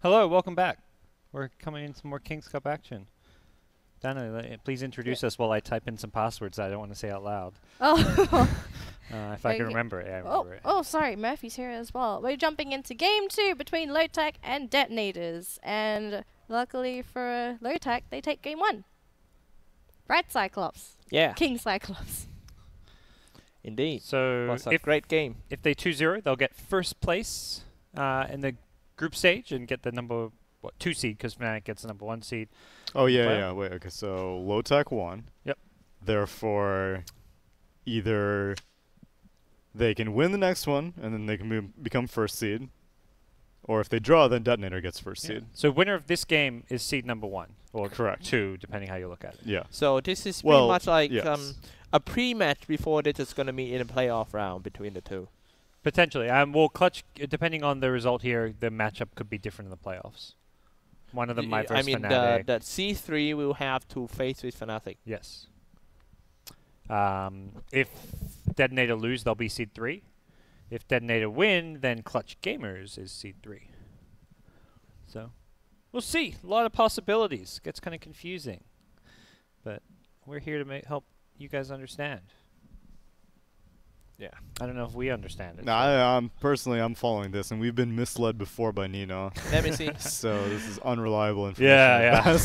Hello, welcome back. We're coming in some more King's Cup action. Danelie, please introduce us while I type in some passwords that I don't want to say out loud. Oh. If I can remember it, I remember it. Oh, sorry, Murphy's here as well. We're jumping into game 2 between Lotac and DeToNators. And luckily for Lotac, they take game 1. Right, Xyclopzz? Yeah. King Xyclopzz. Indeed. So Was a great game. If they 2-0, they'll get first place in the group stage and get the number 2 seed because Fnatic gets the number 1 seed. Oh yeah. Wait. Okay. So Lotac won. Yep. Therefore, either they can win the next one and then they can become first seed, or if they draw, then DeToNator gets first seed. So winner of this game is seed number 1 or correct 2, depending how you look at it. Yeah. So this is pretty much like a pre-match before they're just going to meet in a playoff round between the two. Potentially. Well, Clutch, depending on the result here, the matchup could be different in the playoffs. One of them might versus Fnatic. I mean, the C3 will have to face with Fnatic. Yes. If DeToNator lose, they'll be seed 3. If DeToNator win, then Clutch Gamers is seed 3. So, we'll see. A lot of possibilities. Gets kind of confusing. But we're here to help you guys understand. Yeah. I don't know if we understand it. No, personally, I'm following this, and we've been misled before by Nino. Let me see. So this is unreliable information. Yeah.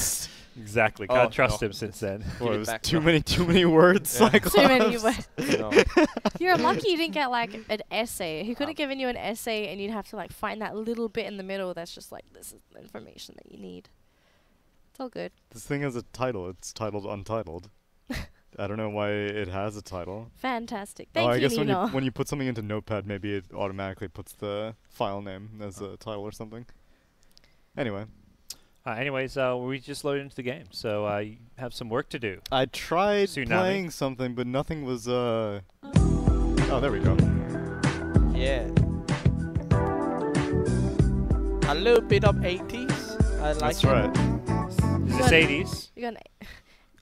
Exactly. Can't trust him since then. Well, it was too many words. Too many words. You're lucky you didn't get like an essay. He could have given you an essay, and you'd have to like find that little bit in the middle that's just like, this is the information that you need. It's all good. This thing has a title. It's titled Untitled. I don't know why it has a title. Fantastic. Thank you, I guess Nino. when you put something into Notepad, maybe it automatically puts the file name as a title or something. Anyway. Anyways, we just loaded into the game, so you have some work to do. I tried Tsunami. playing something, but nothing was. Oh, there we go. Yeah. A little bit of 80s. I like That's right. Is this 80s? You got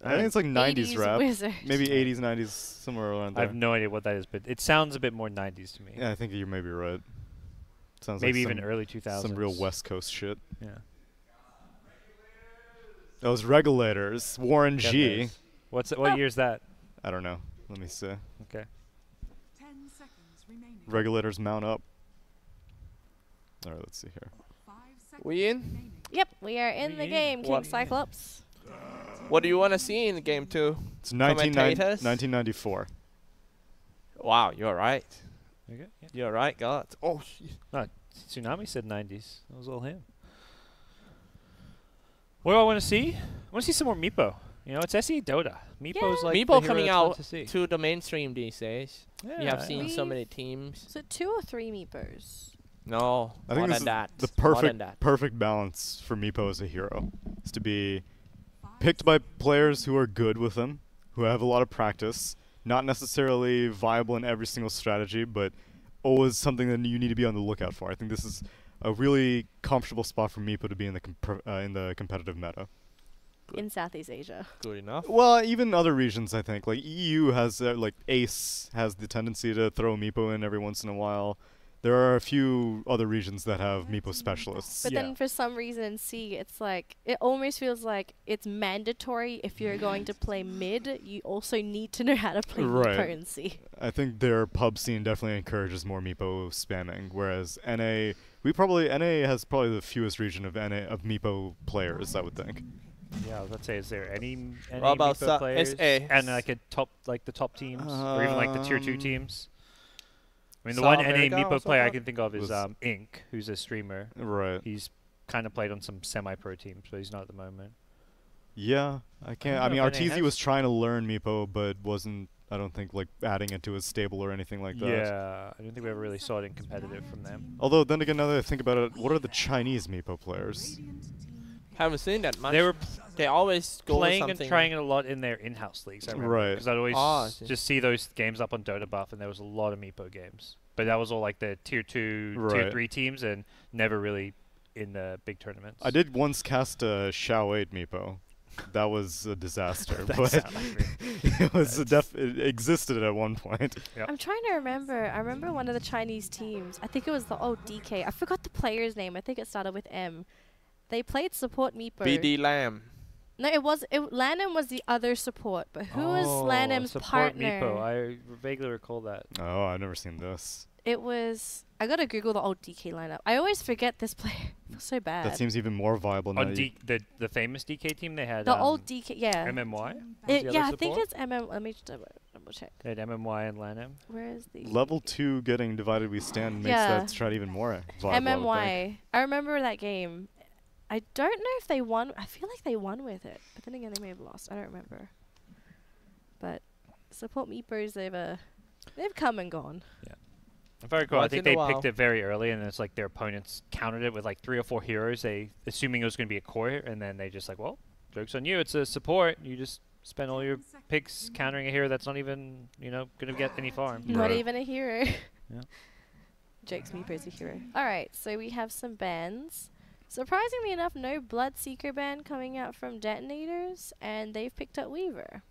I think it's like 90s rap. Wizard. Maybe 80s, 90s, somewhere around there. I have no idea what that is, but it sounds a bit more 90s to me. Yeah, I think you may be right. Sounds maybe like even early 2000s. Some real West Coast shit. Yeah. Those Regulators, Warren G. What year's that? I don't know. Let me see. Okay. 10 seconds remaining. Regulators mount up. All right, let's see here. 5 seconds We in? remaining. Yep, we are in the game, King What? Xyclopzz. What do you want to see in game 2? It's Commentators? 1994. Wow, you're right. Okay. Yeah. You're right, God. Oh, shit. No, Tsunami said 90s. That was all him. What do I want to see? I want to see some more Meepo. You know, it's SE Dota. Meepo's like Meepo the coming hero out to see. to the mainstream these days. Yeah, We have seen so We've- many teams. Is it 2 or 3 Meepos? No, I think more this than is that. the More than that. perfect balance for Meepo as a hero. Is to be picked by players who are good with him, who have a lot of practice, not necessarily viable in every single strategy, but always something that you need to be on the lookout for. I think this is a really comfortable spot for Meepo to be in the competitive meta. In Southeast Asia. Good enough. Well, even other regions, I think. Like, EU has, like, Ace has the tendency to throw Meepo in every once in a while. There are a few other regions that have Meepo specialists. But then for some reason in C, it's like, it almost feels like it's mandatory if you're going to play mid, you also need to know how to play Meepo in C. I think their pub scene definitely encourages more Meepo spamming, whereas NA, NA has probably the fewest region of Meepo players, I would think. Yeah, let's say, is there any What about Meepo players? SA? And like the top teams, or even like the tier 2 teams. I mean, the South one NA America Meepo also player I got- can think of is Ink, who's a streamer. Right. He's kind of played on some semi-pro teams, but he's not at the moment. Yeah, I can't. I don't mean, know if NA Arteezy has- was trying to learn Meepo, but wasn't, I don't think, like, adding it to his stable or anything like that. Yeah, I don't think we ever really saw it in competitive from them. Although, then again, now that I think about it, what are the Chinese Meepo players? Haven't seen that much. They were They always go playing something. and trying it a lot in their in-house leagues, I remember. Right. Because I'd always I see. just see those games up on Dota Buff, and there was a lot of Meepo games. But that was all like the tier 2, tier Right. 3 teams, and never really in the big tournaments. I did once cast a Xiao 8 Meepo. That was a disaster, That but sound like me. it was it existed at one point. Yep. I'm trying to remember. I remember one of the Chinese teams. I think it was the DK. I forgot the player's name. I think it started with M. They played support Meepo. BD Lamb. No, Lanham was the other support, but who was Lanham's support partner? Meepo. I vaguely recall that. Oh, I've never seen this. It was. I gotta Google the old DK lineup. I always forget this player. I feel so bad. That seems even more viable now. On the famous DK team, they had the old DK, yeah. MMY. It, the yeah, other I think support? it's MM. Let me just double check. They had MMY and Lanham. Where is the Level 2 getting divided we stand makes Yeah. that strat even more viable. I would think. MMY? I remember that game. I don't know if they won. I feel like they won with it, but then again, they may have lost. I don't remember. But support Meepos, they've come and gone. If I recall, I Once think in a they while. picked it very early, and it's like their opponents countered it with like 3 or 4 heroes. They assuming it was going to be a core, and then they just like, well, joke's on you. It's a support. You just spend all your picks countering a hero that's not even going to get any farm. Not Right. even a hero. Yeah. Jake's Meepo's a hero. Alright, so we have some bans. Surprisingly enough, no Bloodseeker ban coming out from DeToNators, and they've picked up Weaver.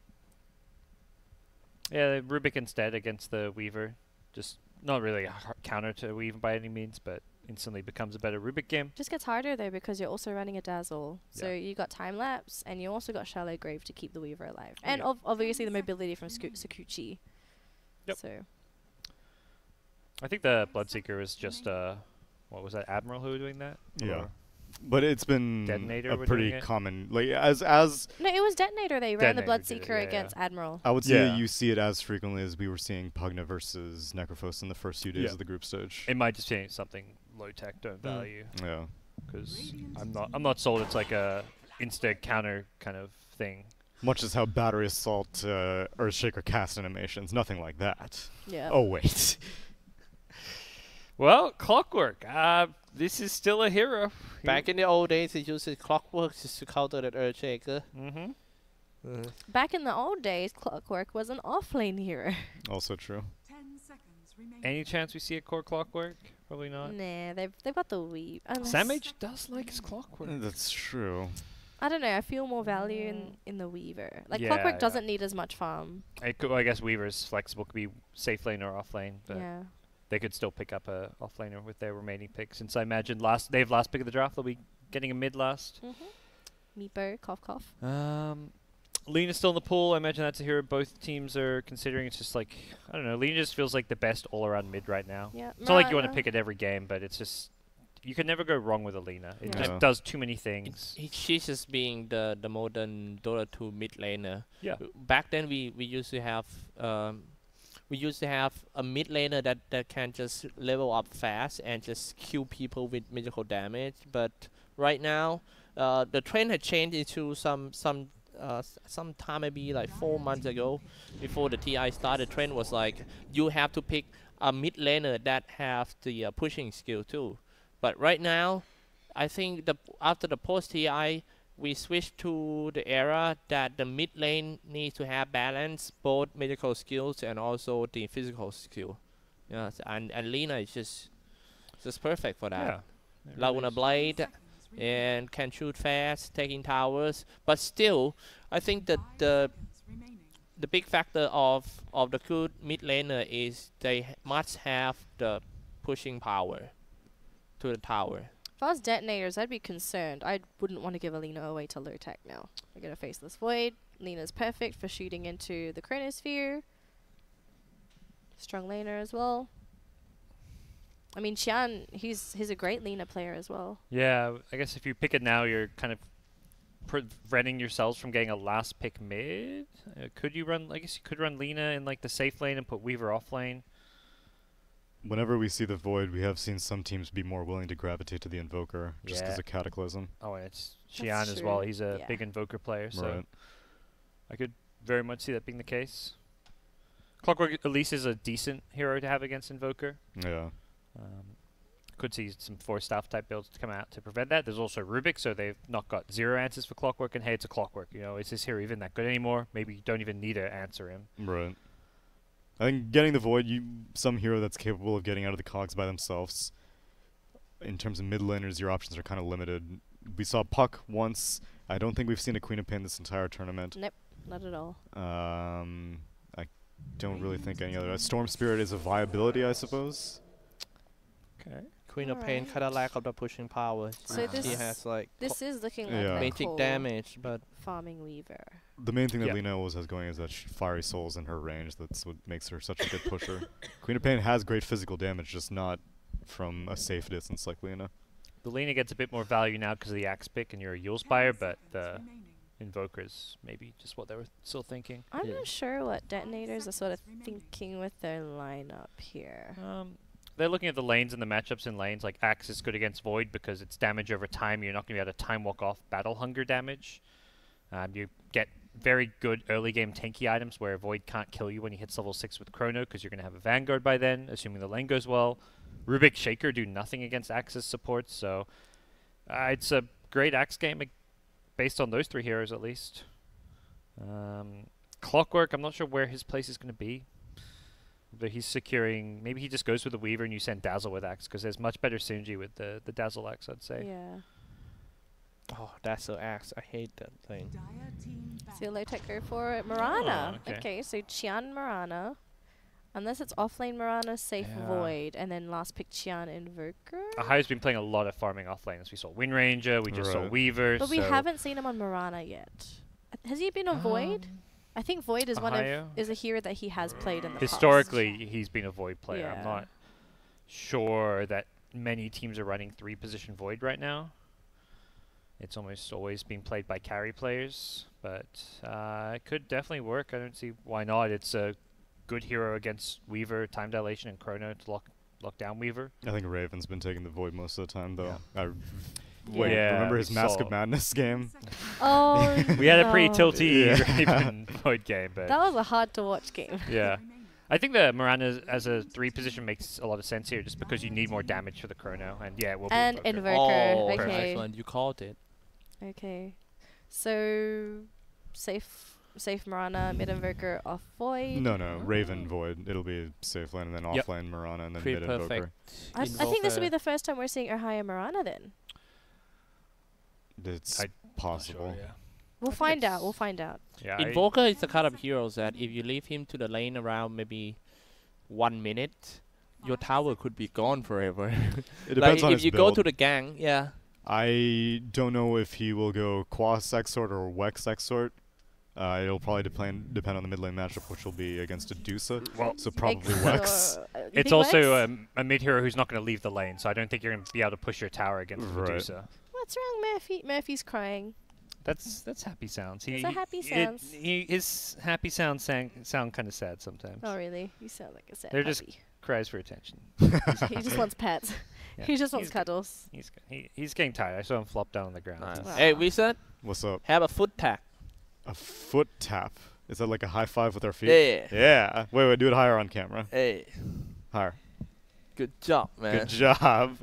Yeah, Rubik instead against the Weaver. Just not really a counter to Weaver by any means, but instantly becomes a better Rubik game. Just gets harder though because you're also running a Dazzle. So Yeah. you got Time Lapse, and you also got Shallow Grave to keep the Weaver alive. Oh, And yeah. obviously the mobility from Sakuchi. Yep. So I think the Bloodseeker was just what was that, Admiral who were doing that? Yeah. Or But it's been DeToNator a were pretty doing it? common, like as no, it was DeToNator. They ran the DeToNator did it, Bloodseeker yeah, against Admiral. I would say Yeah. you see it as frequently as we were seeing Pugna versus Necrophos in the first few days Yeah. of the group stage. it might just be something Lotac don't value, Yeah. because I'm not sold it's like a insta counter kind of thing. Much as how Battery Assault Earthshaker cast animations, nothing like that. Yeah. Oh wait. Well, Clockwork. This is still a hero. Back in the old days, it used Clockwork just to counter that Earthshaker. Mm-hmm. Back in the old days, Clockwork was an offlane hero. Also true. 10 seconds remaining. Any chance we see a core Clockwork? Probably not. Nah, they've got the weave. Samage does like his Clockwork. That's true. I don't know. I feel more value in the Weaver. Like Yeah, Clockwork yeah. doesn't need as much farm. I guess Weaver's flexible, could be safe lane or off lane, but Yeah. they could still pick up a off laner with their remaining picks. Since I imagine they have last pick of the draft, they'll be getting a mid last. Meepo, cough cough. Lena's still in the pool. I imagine that's a hero both teams are considering. It's just like, I don't know, Lena just feels like the best all-around mid right now. Yeah. It's not like you want to pick it every game, but it's just, you can never go wrong with a Lena. It Yeah. just does too many things. She's just being the modern Dota 2 mid laner. Yeah. Back then we used to have a mid laner that can just level up fast and just kill people with magical damage. But right now, the trend had changed into some time maybe like 4 months ago, before the TI started. The trend was like you have to pick a mid laner that have the pushing skill too. But right now, I think after the post TI, we switched to the era that the mid lane needs to have balance, both medical skills and also the physical skill. Yes, and Lina is just perfect for that. Yeah. It really Laguna is. Blade Seconds remaining. and can shoot fast, taking towers. But still, I think that 5 seconds remaining. the big factor of the good mid laner is they must have the pushing power to the tower. If I was DeToNators, I'd be concerned. I wouldn't want to give Alina away to Lotac now. We're gonna Faceless Void. Lena's perfect for shooting into the Chronosphere. Strong laner as well. I mean, Xian, he's a great Lena player as well. Yeah, I guess if you pick it now, you're kind of preventing yourselves from getting a last pick mid. Could you run? I guess you could run Lena in like the safe lane and put Weaver off lane. Whenever we see the Void, we have seen some teams be more willing to gravitate to the Invoker just Yeah. as a cataclysm. Oh, and it's That's Xian as well. true, He's a yeah. big Invoker player, so Right. I could very much see that being the case. Clockwork at least is a decent hero to have against Invoker. Yeah. Could see some Force Staff type builds to come out to prevent that. There's also Rubik, so they've not got 0 answers for Clockwork, and hey, it's a Clockwork. You know, is this hero even that good anymore? Maybe you don't even need to answer him. Right. I think getting the Void, some hero that's capable of getting out of the cogs by themselves. In terms of mid laners, your options are kind of limited. We saw Puck once. I don't think we've seen a Queen of Pain this entire tournament. Nope, not at all. I don't really think any other. Storm Spirit is a viability, I suppose. Okay. Queen of Pain Alright. kind of lack of the pushing power. So He this- has like This is looking like Yeah. a magic cool damage, but farming weaver. The main thing that Yeah. Lena always has going is that Fiery Soul's in her range. That's what makes her such a good pusher. Queen of Pain has great physical damage, just not from a safe distance like Lena. The Lena gets a bit more value now because of the axe pick and you're a Yule 10 Spire, but seconds the remaining. Invokers maybe just what they were still thinking. I'm Yeah. not sure what detonators are sort of seconds remaining. thinking with their lineup here. They're looking at the lanes and the matchups in lanes. Like Axe is good against Void because it's damage over time. You're not going to be able to time walk off battle hunger damage. You get very good early game tanky items where Void can't kill you when he hits level 6 with Chrono because you're going to have a Vanguard by then, assuming the lane goes well. Rubik Shaker do nothing against Axe's supports, so it's a great Axe game based on those 3 heroes at least. Clockwork, I'm not sure where his place is going to be. But he's securing, maybe he just goes with the Weaver and you send Dazzle with Axe because there's much better synergy with the Dazzle Axe, I'd say. Yeah. oh, that's so axe. I hate that thing. Dire team back. So Lotac go for it. Marana. okay. Okay, so Qian Marana. Unless it's offlane Marana, safe Yeah. Void. And then last pick Qian Invoker. Ahayo's been playing a lot of farming off lanes. We saw Wind Ranger, we just saw Right. Weaver. But we so haven't seen him on Marana yet. Has he been on Void? I think Void is Ahayo? is a hero that he has played in the past. Historically, he's been a Void player. Yeah. I'm not sure that many teams are running 3-position Void right now. It's almost always been played by carry players, but it could definitely work. I don't see why not. It's a good hero against Weaver, Time Dilation, and Chrono to lock down Weaver. I think Raven's been taking the Void most of the time, though. Yeah. Yeah, Remember we his Mask saw. of Madness game? Oh, We had a pretty no. tilty Yeah. Raven Void game, but That was a hard to watch game. yeah. Remaining. I think the Miranda as a 3-position makes a lot of sense here just because you need more damage for the Chrono, and yeah, it will And be Invoker. Invoker. Oh, perfect. Okay. excellent. You called it. Okay. So safe Marana, mid Invoker, off Void. No, Raven Void. It'll be safe lane and then Yep. offlane Mirana and then Pretty mid Invoker. perfect. I think this will be Invoker. the first time we're seeing Ohio Marana then. It's I- possible. yeah. We'll think find out. it's- We'll find out. Yeah, Invoker is the kind of hero that if you leave him to the lane around maybe 1 minute, your tower could be gone forever. It depends like on if his you build. go to the gang, yeah. I don't know if he will go Quas Exort or Wex Exort. It'll probably depend on the mid lane matchup, which will be against a Dusa. Well, So probably Ex- Wex. you it's think also Wex? a mid hero who's not going to leave the lane, so I don't think you're going to be able to push your tower against Right. Medusa. What's wrong, Murphy? Murphy's crying. That's happy sounds. It's a happy sounds. His happy sounds sound kind of sad sometimes. Oh really? You sound like a sad They're just- puppy. Cries for attention. He just wants pets. Yeah. He just wants He's- cuddles. He's getting tired. I saw him flop down on the ground. Nice. Wow. Hey, Wizard, What's up? have a foot tap. A foot tap. Is that like a high five with our feet? Yeah. Yeah. Wait, do it higher on camera. Hey, Higher. good job, man. Good job.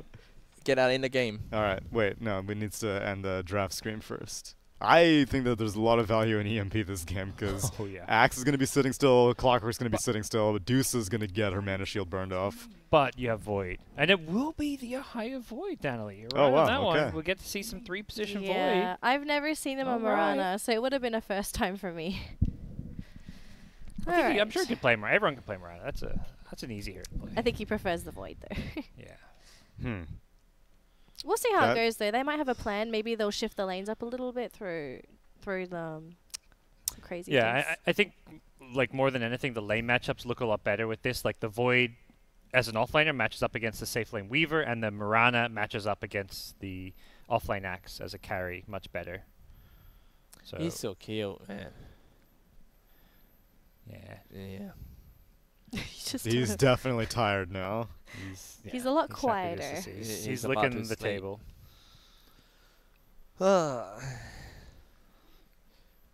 Get out in the game. All right. Wait, no, we need to end the draft screen first. I think that there's a lot of value in EMP this game because Oh yeah. Axe is going to be sitting still, Clockwork's going to be sitting still, but Deuce is going to get her mana shield burned off. But you have Void, and it will be the Ohio Void, Danelie. You're Oh, right wow, on that okay. one. We'll get to see some 3-position Yeah, I've never seen him on Alright. Marana, so it would have been a first time for me. Void. I'm sure Alright. he could play Miranda. Everyone can play Miranda. That's an easy hero to play. I think he prefers the Void though. Yeah. We'll see how That- it goes though. They might have a plan. Maybe they'll shift the lanes up a little bit through the crazy. Yeah, things. I think like more than anything, the lane matchups look a lot better with this. Like the Void as an offlaner matches up against the safe lane Weaver, and the Mirana matches up against the offlane Axe as a carry much better. So He's so cute, man. yeah, Yeah. He's just He's definitely tired now. He's a lot he's happy just to quieter. see. He's He's about licking to the sleep. table.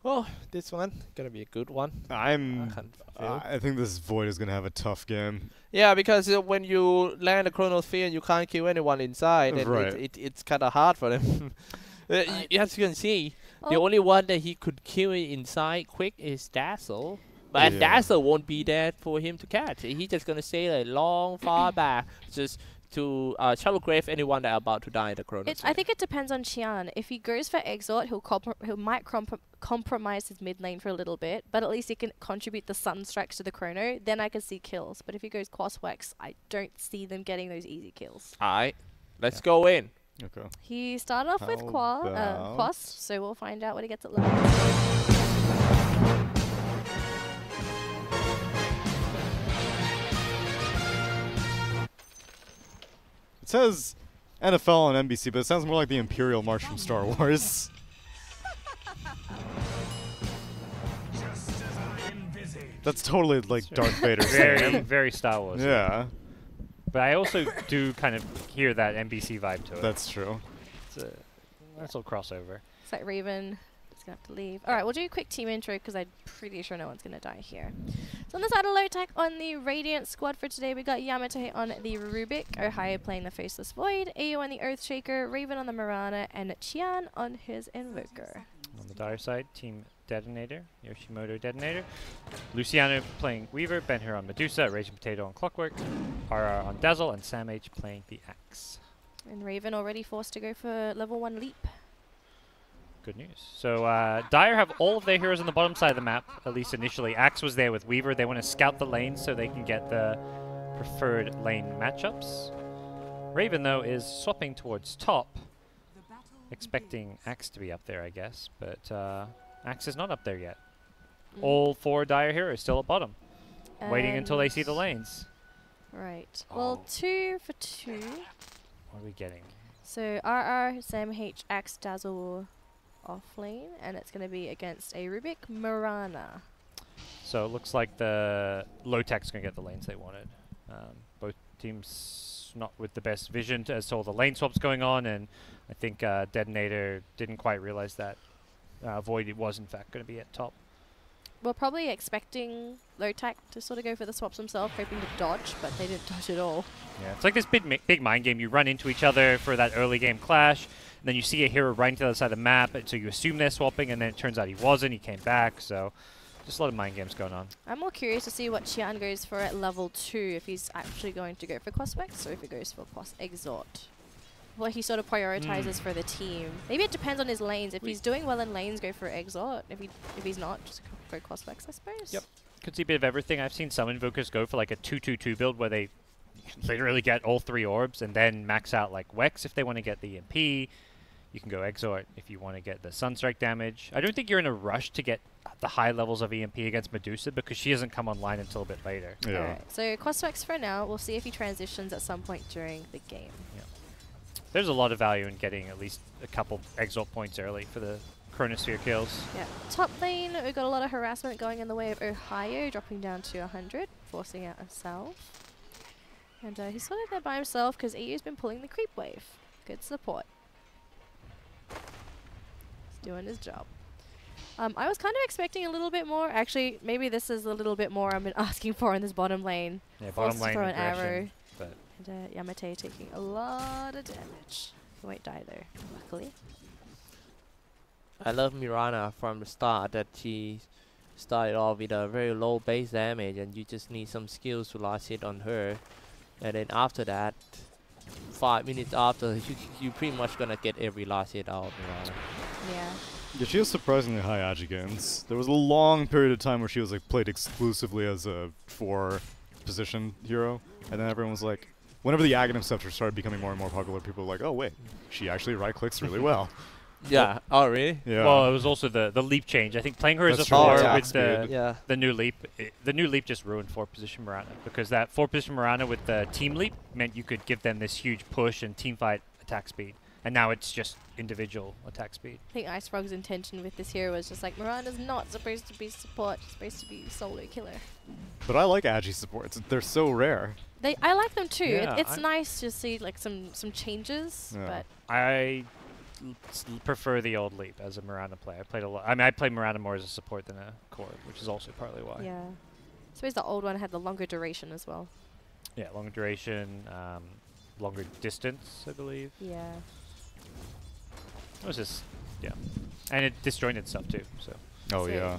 Well, this one gonna be a good one. I can't I think this Void is going to have a tough game. Yeah, because when you land a Chronosphere and you can't kill anyone inside, then Right. it's kind of hard for them. As you can see, the Oh. only one that he could kill inside quick is Dazzle. But Yeah. Dazzle won't be there for him to catch. He's just gonna stay like long, far back, just to shallow grave anyone that are about to die in the Chronosphere. I think it depends on Qian. If he goes for Exort, he might compromise his mid lane for a little bit, but at least he can contribute the Sun Strikes to the Chrono. Then I can see kills. But if he goes Quaswex, I don't see them getting those easy kills. Alright, let's go in. Okay. He started off with How Quas, so we'll find out when he gets at level. It says NFL on NBC, but it sounds more like the Imperial March from Star Wars. That's totally like Darth Vader Very, saying. very Star Wars. Yeah, But I also do kind of hear that NBC vibe to it. that's true. It's a nice little crossover. It's like Raven. He's going to have to leave. Alright, we'll do a quick team intro because I'm pretty sure no one's going to die here. So on the side of Lotac on the Radiant squad for today, we got Yamate on the Rubik, Ohio playing the Faceless Void, Ayo on the Earthshaker, Raven on the Mirana, and Qian on his Invoker. On the dire side, Team DeToNator, Yoshimoto DeToNator. Luciano playing Weaver, Ben-Hur on Medusa, Raging Potato on Clockwork, RR on Dazzle, and Sam H playing the Axe. And Raven already forced to go for level 1 leap. Good news. So Dire have all of their heroes on the bottom side of the map, at least initially. Axe was there with Weaver. They want to scout the lanes so they can get the preferred lane matchups. Raven, though, is swapping towards top, expecting Axe to be up there, I guess. But Axe is not up there yet. All 4 Dire heroes still at bottom, waiting until they see the lanes. Right. Well, 2 for 2. What are we getting? So RR, Sam H, Axe, Dazzle off lane, and it's going to be against a Rubik Mirana. So it looks like the Lotac's going to get the lanes they wanted. Both teams not with the best vision as to all the lane swaps going on, and I think DeToNator didn't quite realize that Void was in fact going to be at top. We're probably expecting Lotac to sort of go for the swaps himself, hoping to dodge, but they didn't dodge at all. Yeah, it's like this big mind game. You run into each other for that early game clash, and then you see a hero running to the other side of the map, and so you assume they're swapping, and then it turns out he wasn't. He came back, so just a lot of mind games going on. I'm more curious to see what Qian goes for at level 2, if he's actually going to go for Quaswex, or if he goes for Quas Exort. What he sort of prioritizes for the team. Maybe it depends on his lanes. If he's doing well in lanes, go for Exort. If he's not, just go Quaswex, I suppose. Yep. Could see a bit of everything. I've seen some invokers go for like a 2-2-2 build where they literally get all 3 orbs and then max out like Wex if they want to get the EMP. You can go Exort if you want to get the Sunstrike damage. I don't think you're in a rush to get the high levels of EMP against Medusa because she doesn't come online until a bit later. Yeah. Alright, so Quaswex for now. We'll see if he transitions at some point during the game. Yeah. There's a lot of value in getting at least a couple Exalt points early for the Chronosphere kills. Yeah. Top lane, we've got a lot of harassment going in the way of Ohio, dropping down to 100, forcing out a salve. And he's sort of there by himself because EU's been pulling the creep wave. Good support. He's doing his job. I was kind of expecting a little bit more. Actually, maybe this is a little bit more I've been asking for in this bottom lane. Yeah, Forced bottom to lane throw an arrow. aggression, but And Yamate taking a lot of damage. He won't die though, luckily. I love Mirana from the start that she started off with a very low base damage and you just need some skills to last hit on her. And then after that, 5 minutes after, you pretty much gonna get every last hit out of Mirana. Yeah. Yeah, she has surprisingly high agi gains. There was a long period of time where she was like played exclusively as a 4 position hero, and then everyone was like, whenever the Aghanim scepter started becoming more and more popular, people were like, oh wait, she actually right clicks really well. Yeah. Oh really? Yeah. well, it was also the leap change. I think playing her as a That's true. 4 Yeah. with the Yeah. the new leap, the new leap just ruined 4 position Mirana because that 4 position Mirana with the team leap meant you could give them this huge push and team fight attack speed, and now it's just individual attack speed. I think Ice Frog's intention with this hero was just like, Mirana's not supposed to be support, she's supposed to be solo killer. But I like agi supports. They're so rare. I like them too. Yeah, It's nice to see like some changes, Yeah. but I prefer the old leap as a Mirana player. I played a lot. I mean, I play Mirana more as a support than a core, which is also partly why. yeah. I suppose the old one had the longer duration as well. Yeah, longer duration, longer distance, I believe. Yeah. It was just, yeah, and it disjointed stuff too. So Oh So- yeah.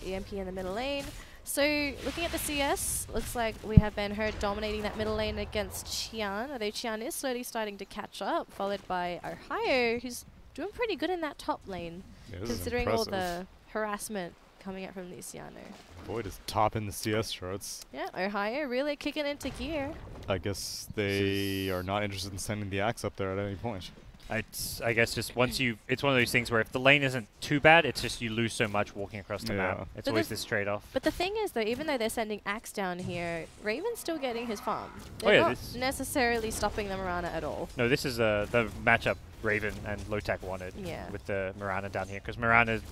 EMP in the middle lane. So, looking at the CS, looks like we have been heard dominating that middle lane against Qian, although Qian is slowly starting to catch up, followed by Ohio, who's doing pretty good in that top lane, Yeah, this is considering all impressive. the harassment coming out from Luciano. Void is top in the CS charts. Yeah, Ohio really kicking into gear. I guess they are not interested in sending the axe up there at any point. I guess just once you, it's one of those things where if the lane isn't too bad, it's just you lose so much walking across the Yeah. map. It's But always the- this trade-off. But the thing is, though, even though they're sending Axe down here, Raven's still getting his farm. Oh, They're yeah, not this- necessarily stopping the Mirana at all. No, this is the matchup Raven and Lotac wanted Yeah. with the Mirana down here, because Mirana's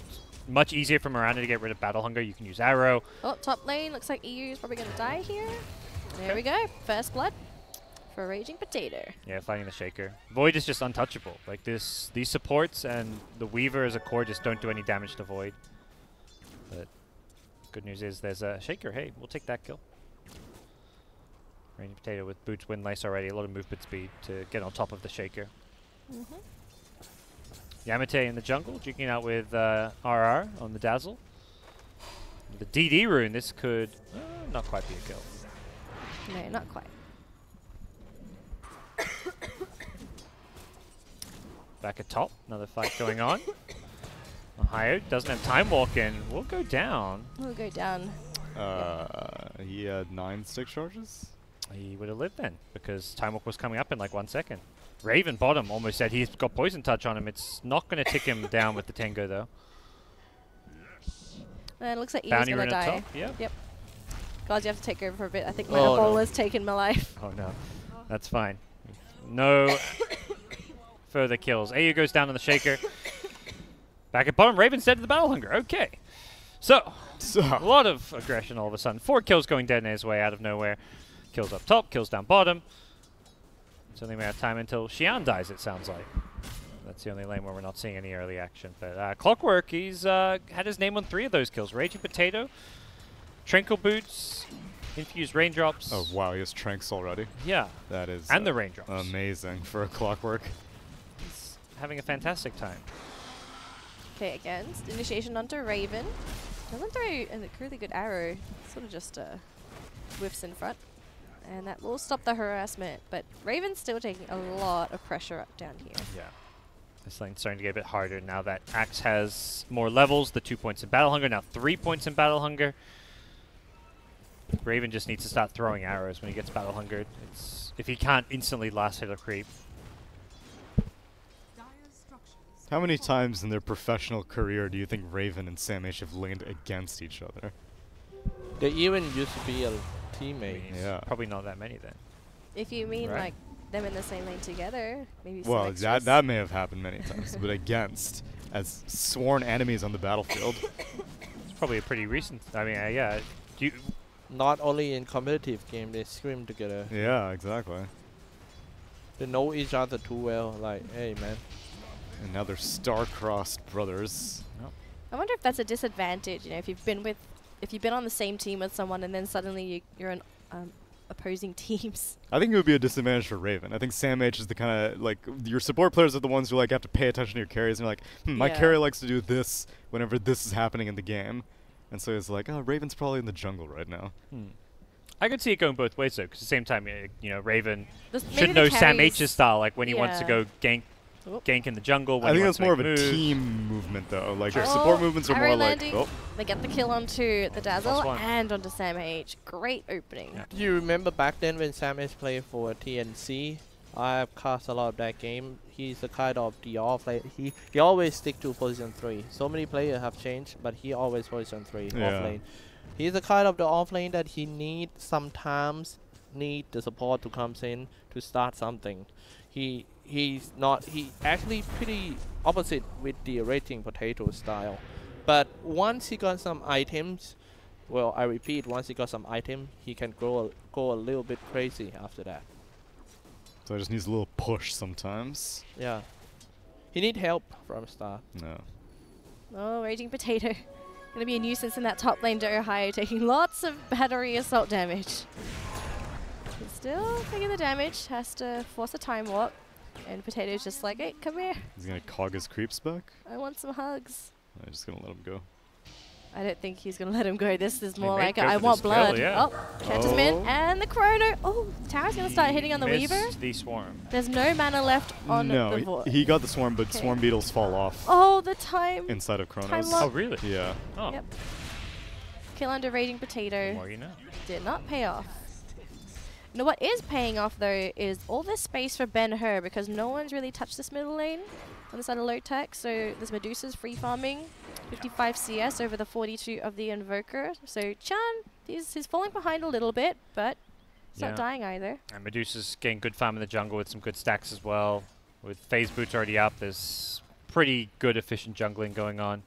much easier for Mirana to get rid of Battle Hunger. You can use Arrow. Oh, top lane, looks like EU is probably going to die here. There Okay. we go, first blood for Raging Potato. Yeah, fighting the Shaker. Void is just untouchable. Like these supports and the Weaver as a core just don't do any damage to Void. But good news is there's a Shaker. Hey, we'll take that kill. Raging Potato with boots windlace already. A lot of movement speed to get on top of the Shaker. Yamate in the jungle, duking out with RR on the Dazzle. The DD rune, this could not quite be a kill. No, not quite. Back at top, another fight going on. Ohio doesn't have time walk in. We'll go down. We'll go down. He had 9 stick charges. He would have lived then, because time walk was coming up in like 1 second. Raven bottom almost said he's got poison touch on him. It's not going to tick him down with the Tango though. And it looks like EU's Bounty going rune to at die. top. Yeah. Yep. God, you have to take over for a bit. I think my Oh, ball no. has taken my life. Oh no, that's fine. No further kills. AU goes down on the Shaker. Back at bottom, Raven's dead to the Battle Hunger. Okay. So, a lot of aggression all of a sudden. 4 kills going DeToNator's way out of nowhere. Kills up top, kills down bottom. It's only a matter of time until Xian dies, it sounds like. That's the only lane where we're not seeing any early action. But Clockwork, he's had his name on 3 of those kills. Raging Potato, Tranquil Boots, Infused Raindrops. Oh wow, he has tranks already. Yeah, That is and the Raindrops. amazing for a Clockwork. He's having a fantastic time. Okay, again, initiation onto Raven. Doesn't throw a really good arrow. Sort of just whiffs in front. And that will stop the harassment. But Raven's still taking a lot of pressure up down here. Yeah. This lane's starting to get a bit harder now that Axe has more levels. The 2 points in Battle Hunger, now 3 points in Battle Hunger. Raven just needs to start throwing arrows when he gets Battle Hungered. It's if he can't instantly last hit a creep. Dire structures. How many times in their professional career do you think Raven and Sam H have laned against each other? They even used to be a I teammate. mean, it's Yeah. probably not that many then. If you mean Right. like them in the same lane together, maybe some Well, extras. that may have happened many times, but against as sworn enemies on the battlefield. It's probably a pretty recent. I mean, yeah. Do you, Not only in competitive game, they scream together. Yeah, exactly. They know each other too well. Like, hey man. And now they're star-crossed brothers. I wonder if that's a disadvantage. You know, if you've been on the same team with someone and then suddenly you're on opposing teams. I think it would be a disadvantage for Raven. I think Sam H is the kind of, like, your support players are the ones who, like, have to pay attention to your carries. And you're like, my Yeah. carry likes to do this whenever this is happening in the game. And so it's like, oh, Raven's probably in the jungle right now. I could see it going both ways though. Because at the same time, you know, Raven Maybe should the know Sam carries- H's style, like when he wants to Yeah. go gank Oop. in the jungle. When I he think wants that's more of to a make moves. team movement, though. Like, your Oh, support movements are arrow more like, landing. oh, They get the kill onto the Dazzle +1. and onto Sam H. Great opening. Yeah. Do you remember back then when Sam is playing for TNC? I have cast a lot of that game. He's the kind of the off lane. He always stick to position 3. So many players have changed, but he always position 3 Yeah. off lane. He's the kind of the off lane that he sometimes need the support to come in to start something. He's actually pretty opposite with the Raging Potato style. But once he got some items, well, I repeat, once he got some item, he can go a little bit crazy after that. so it just needs a little push sometimes. Yeah. He need help from start. No. Oh, Raging Potato. Gonna be a nuisance in that top lane to Ohio, taking lots of battery assault damage. He's still taking the damage, has to force a time warp. And Potato's just like, hey, come here. He's gonna cog his creeps back. I want some hugs. I'm just gonna let him go. I don't think he's going to let him go. This is He more may like go I for want this kill, blood. yeah. Oh, catches him in. And the chrono. Oh, Tower's going to start hitting on the Missed Weaver. the swarm. There's no mana left on no, the Void. he got the swarm, but Okay. swarm beetles fall off Oh, the time. inside of Chronos. Time lock. Oh, really? Yeah. Oh, Yep. Kill under Raging the Potato. more you know. Did not pay off. Now what is paying off though is all this space for Ben-Hur because no one's really touched this middle lane on the side of Lotac. So this Medusa's free farming 55 CS over the 42 of the Invoker. So Chan, he's falling behind a little bit, but he's Yeah. not dying either. And Medusa's getting good farm in the jungle with some good stacks as well. With phase boots already up, there's pretty good efficient jungling going on.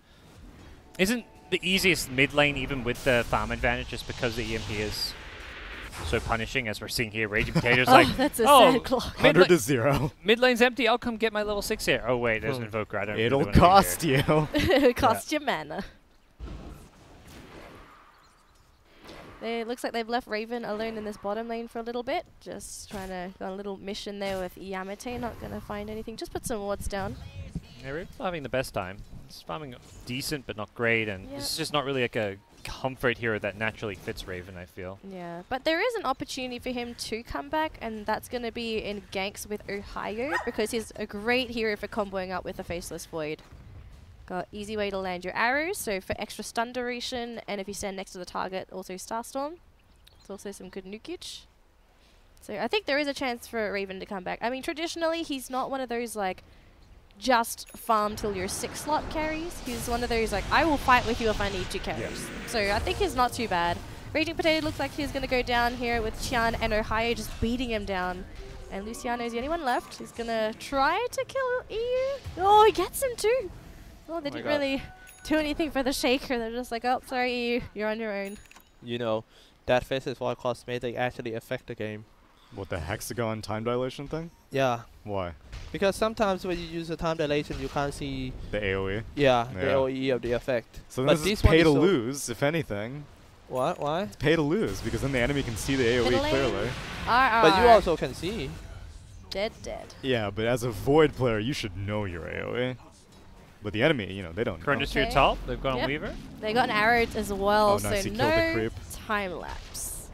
Isn't the easiest mid lane even with the farm advantage just because the EMP is so punishing as we're seeing here. Raging Potato's Oh, like, that's a oh, sad clock. 100 to 0. mid lane's empty, I'll come get my level 6 here. Oh wait, there's an Invoker, I don't It'll really wanna be cost here. you. It costs you mana. It looks like they've left Raven alone in this bottom lane for a little bit. Just trying to go on a little mission there with Yamate. Not going to find anything. Just put some wards down. Yeah, Raven's not having the best time. It's farming decent but not great, and Yeah. it's just not really like a comfort hero that naturally fits Raven, I feel. Yeah, but there is an opportunity for him to come back, and that's going to be in ganks with Ohio because he's a great hero for comboing up with a Faceless Void. Got easy way to land your arrows, so for extra stun duration, and if you stand next to the target, also Starstorm. It's also some good nukage. So I think there is a chance for Raven to come back. I mean, traditionally, he's not one of those, like, just farm till you're 6 slot carries. He's one of those, like, I will fight with you if I need to carries. Yes. So I think he's not too bad. Raging Potato looks like he's going to go down here with Qian and Ohio just beating him down. And Luciano is the only one left. He's going to try to kill EU. Oh, he gets him too. Oh, they my didn't God. really do anything for the Shaker. They're just like, oh, sorry, EU, you're on your own. You know, that Faceless Void cosmetic actually affect the game. What, the hexagon time dilation thing? Yeah, Why? because sometimes when you use a time dilation, you can't see The AoE. the Yeah. AoE of the effect. So But this this is one pay is to so- lose, if anything. What? Why? It's pay to lose, because then the enemy can see the AoE Middle lane. clearly. But you also can see. Dead. Yeah, but as a Void player, you should know your AoE. But the enemy, you know, they don't know. Chronos to your Okay. top, they've gone Yep. Weaver. They got an arrow as well, Oh, nice, so he killed the no creep. time lapse.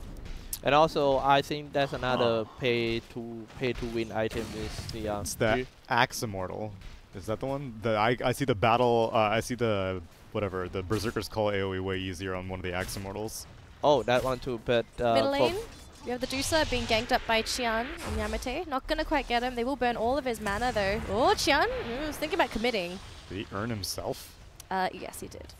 And also, I think that's another pay to win item is the It's the Axe Immortal. Is that the one? I see the battle, I see the, whatever, the Berserkers call AoE way easier on one of the Axe Immortals. Oh, that one too. But Middle for- lane, you have the Dusa being ganked up by Qian and Yamate. Not going to quite get him. They will burn all of his mana though. Oh, Qian was thinking about committing. Did he earn himself? Yes, he did.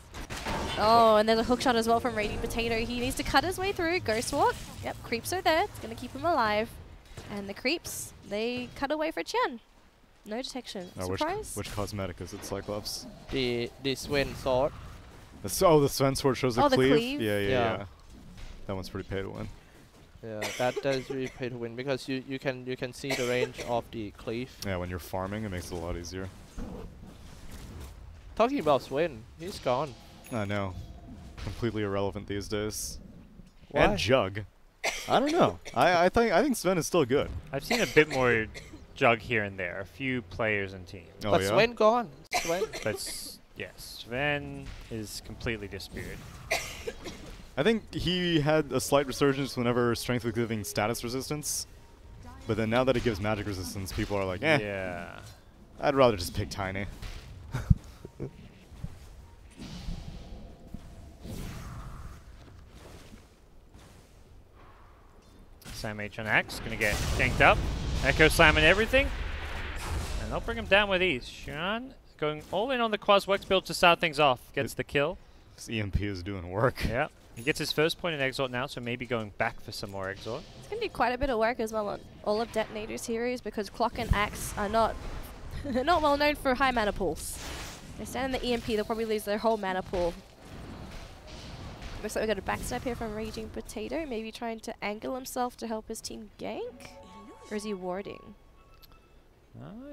Oh, and there's a hook shot as well from Raging Potato. He needs to cut his way through. Ghost Walk. Yep, creeps are there. It's going to keep him alive. And the creeps, they cut away for Qian. No detection. Surprise? Which cosmetic is it, Cyclops? the Swen sword. The the Sven sword shows Oh, a the cleave? cleave? Yeah. That one's pretty pay to win. Yeah, that is really pay to win because you can see the range of the cleave. Yeah, when you're farming, it makes it a lot easier. Talking about Swen, he's gone. I know. Completely irrelevant these days. Why? And Jug. I don't know. I think Sven is still good. I've seen a bit more Jug here and there, a few players and teams. Oh, But yeah? Swen gone. Swen. But yes, Sven is completely disappeared. I think he had a slight resurgence whenever strength was giving status resistance. But then now that it gives magic resistance, people are like, eh, Yeah. I'd rather just pick Tiny. Sam H on Axe, gonna get ganked up. Echo slamming everything. And they'll bring him down with ease. Sean going all in on the Quas Wex build to start things off. Gets the kill. This EMP is doing work. Yeah. He gets his first point in Exalt now, so maybe going back for some more Exalt. It's going to do quite a bit of work as well on all of DeToNator's heroes because Clock and Axe are not not well known for high mana pools. They stand in the EMP, they'll probably lose their whole mana pool. Looks like we got a backstab here from Raging Potato, maybe trying to angle himself to help his team gank? Or is he warding?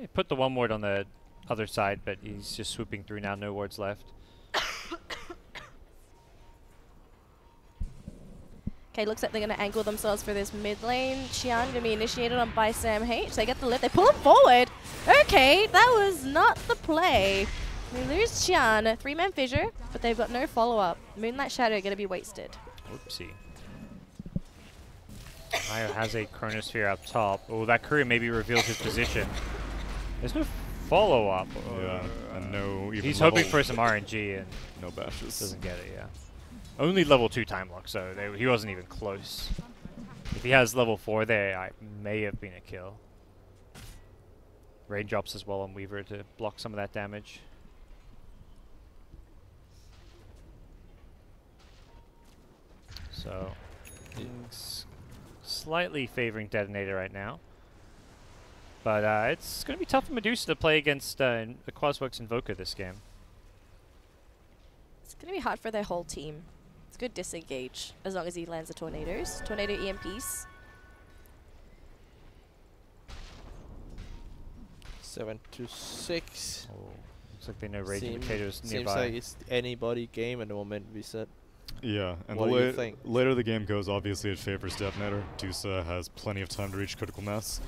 He put the one ward on the other side, but he's just swooping through now, no wards left. Okay, looks like they're going to angle themselves for this mid lane. Qian going to be initiated on by Sam H. They get the lift. They pull him forward. Okay, that was not the play. We lose Xian, 3-man fissure, but they've got no follow-up. Moonlight Shadow going to be wasted. Whoopsie. Maya has a Chronosphere up top. Oh, that courier maybe reveals his position. There's no follow-up. Yeah, and no even He's level, hoping for some RNG and no bashes. doesn't get it, yeah. Only level 2 time lock, so he wasn't even close. If he has level 4 there, I may have been a kill. Raindrops as well on Weaver to block some of that damage. So, it's slightly favoring DeToNator right now. But it's going to be tough for Medusa to play against the Quazworks Invoker this game. It's going to be hard for their whole team. It's good disengage, as long as he lands the Tornadoes. Tornado EMPs. 7 to 6. Oh, looks like they know Raging Potatoes Seems nearby. like it's anybody game at the moment, we said. Yeah, and What do you think? later the game goes, obviously it favors DeToNator. Dusa has plenty of time to reach critical mass.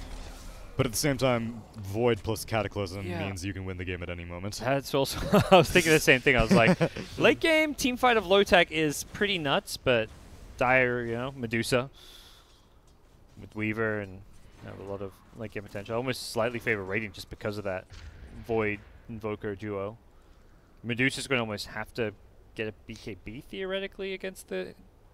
But at the same time, Void plus Cataclysm means you can win the game at any moment. That's also I was thinking the same thing. I was like, late game team fight of Lotac is pretty nuts, but dire, you know, Medusa with Weaver and have a lot of late game potential. I almost slightly favor Radiant just because of that Void Invoker duo. Medusa's going to almost have to get a BKB theoretically against the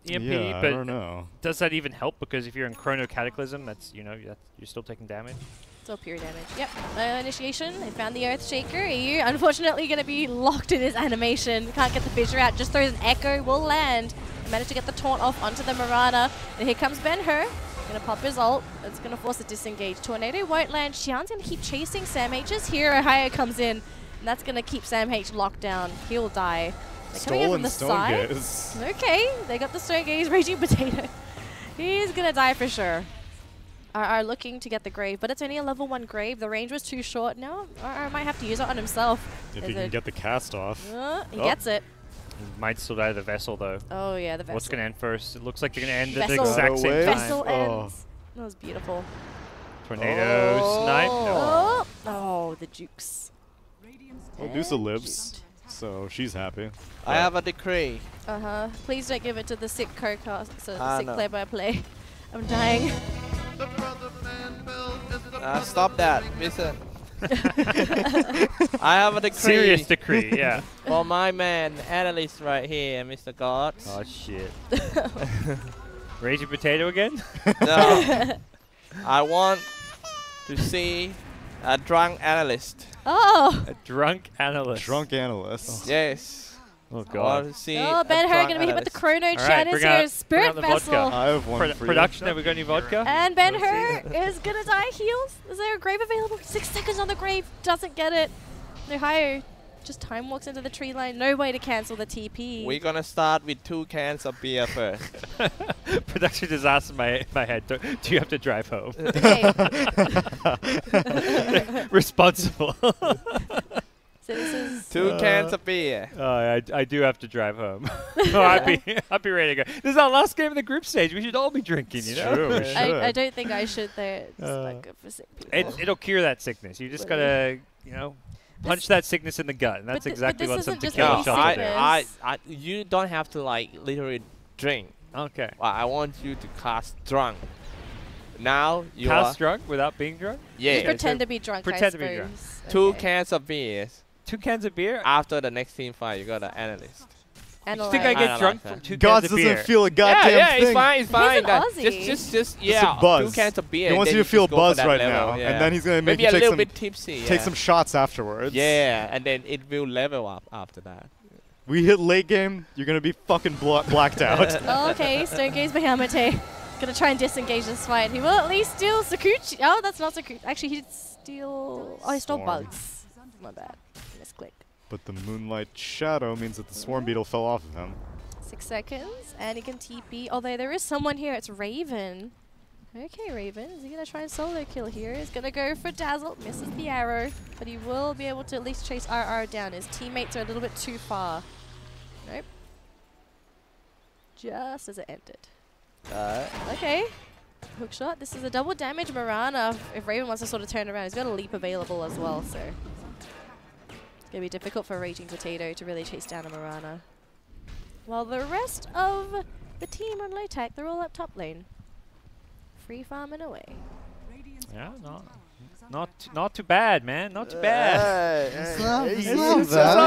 EMP, yeah, but I don't know. does that even help? Because if you're in Chrono Cataclysm, that's, you know, you're still taking damage. It's all pure damage. Yep. Initiation. They found the Earthshaker. EU, unfortunately, going to be locked in his animation. Can't get the fissure out. Just throws an Echo. Will land. Managed to get the taunt off onto the Mirana. And here comes Ben-Hur. Going to pop his ult. It's going to force a disengage. Tornado won't land. Xian's going to keep chasing Sam H's. Here, Ohio comes in. And that's going to keep Sam H locked down. He'll die. They're coming in from the side. Gaze. Okay, they got the Stone Gaze, Raging Potato. He's gonna die for sure. RR looking to get the Grave, but it's only a level 1 Grave. The range was too short. No, RR might have to use it on himself. If he can get the cast off. He gets it. He might still die to the Vessel, though. Oh yeah, the Vessel. What's going to end first? It looks like they're going to end at the Vessel. exact same Away. time. Vessel Oh. ends. That was beautiful. Tornado snipe. No. Oh, the Jukes. Well, Dusa lives, so she's happy. I have a decree. Please don't give it to the sick co-cast, so Ah, sick no. play-by-play. I'm dying. Stop that, listen. I have a decree. Serious decree, yeah. For my man, analyst right here, Mr. GoDz. Oh, shit. Raging Potato again? No. I want to see a drunk analyst. Oh! A drunk analyst. Drunk analyst. Yes. Oh, I want God. to see Oh, a Ben-Hur drunk gonna be hit with the analyst. Chrono All right, Channels bring here. out- bring Spirit out the vodka. Vessel. I have one for you. Production, have we got any vodka? And Ben-Hur is gonna die. Heals. Is there a grave available? 6 seconds on the grave. Doesn't get it. No higher. Just time walks into the tree line. No way to cancel the TP. We're gonna start with 2 cans of beer first. Production disaster in my head. Do you have to drive home? Okay. Responsible. So this is 2 cans of beer. I do have to drive home. Oh, I'd be ready to go. This is our last game of the group stage. We should all be drinking, you know? True, we Yeah. should. I don't think I should though. It's not good for sick people. It'll cure that sickness. You just But, gotta, you know, punch that sickness in the gut, and that's But exactly this what some isn't just tequila any shots I, will do. sickness. you don't have to like literally drink. Okay. I want you to cast drunk. Now you Cast are drunk without being drunk? yeah. Just pretend to be drunk. Pretend I to be drunk. suppose. 2 Okay. cans of beer. 2 cans of beer? After the next team fight, you got an analyst. You Analyze. think I get Analyze drunk that. from 2 God cans of beer? doesn't feel a goddamn yeah, thing. it's fine, it's fine. an That- Aussie. Just a yeah, buzz. 2 cans of beer. He and wants then you to feel just go for buzzed that right level, now, yeah. and then he's gonna make maybe you a take little some bit tipsy. take yeah. some shots afterwards. Yeah, and then it will level up after that. We hit late game, you're gonna be fucking blacked out. Oh, okay, Stone Gaze Bahamute. Gonna try and disengage this fight. He will at least steal Sakuchi. Oh, that's not Sakuchi. Actually, he did steal. Oh, he stole Storm. Bugs. My bad. Misclick. But the Moonlight Shadow means that the Swarm Beetle fell off of him. 6 seconds, and he can TP. Although there is someone here. It's Raven. Okay, Raven. Is he gonna try and solo kill here? He's gonna go for Dazzle. Misses the arrow, but he will be able to at least chase RR down. His teammates are a little bit too far. Nope. Just as it ended. Okay. Hook shot. This is a double damage Mirana. If Raven wants to sort of turn around, he's got a leap available as well, so. Gonna be difficult for Raging Potato to really chase down a Mirana. While the rest of the team on Lotac, they're all up top lane. Free farming away. Radiant's Yeah, bottom no. tower is under attack. Not too bad, man. Not too bad. It's all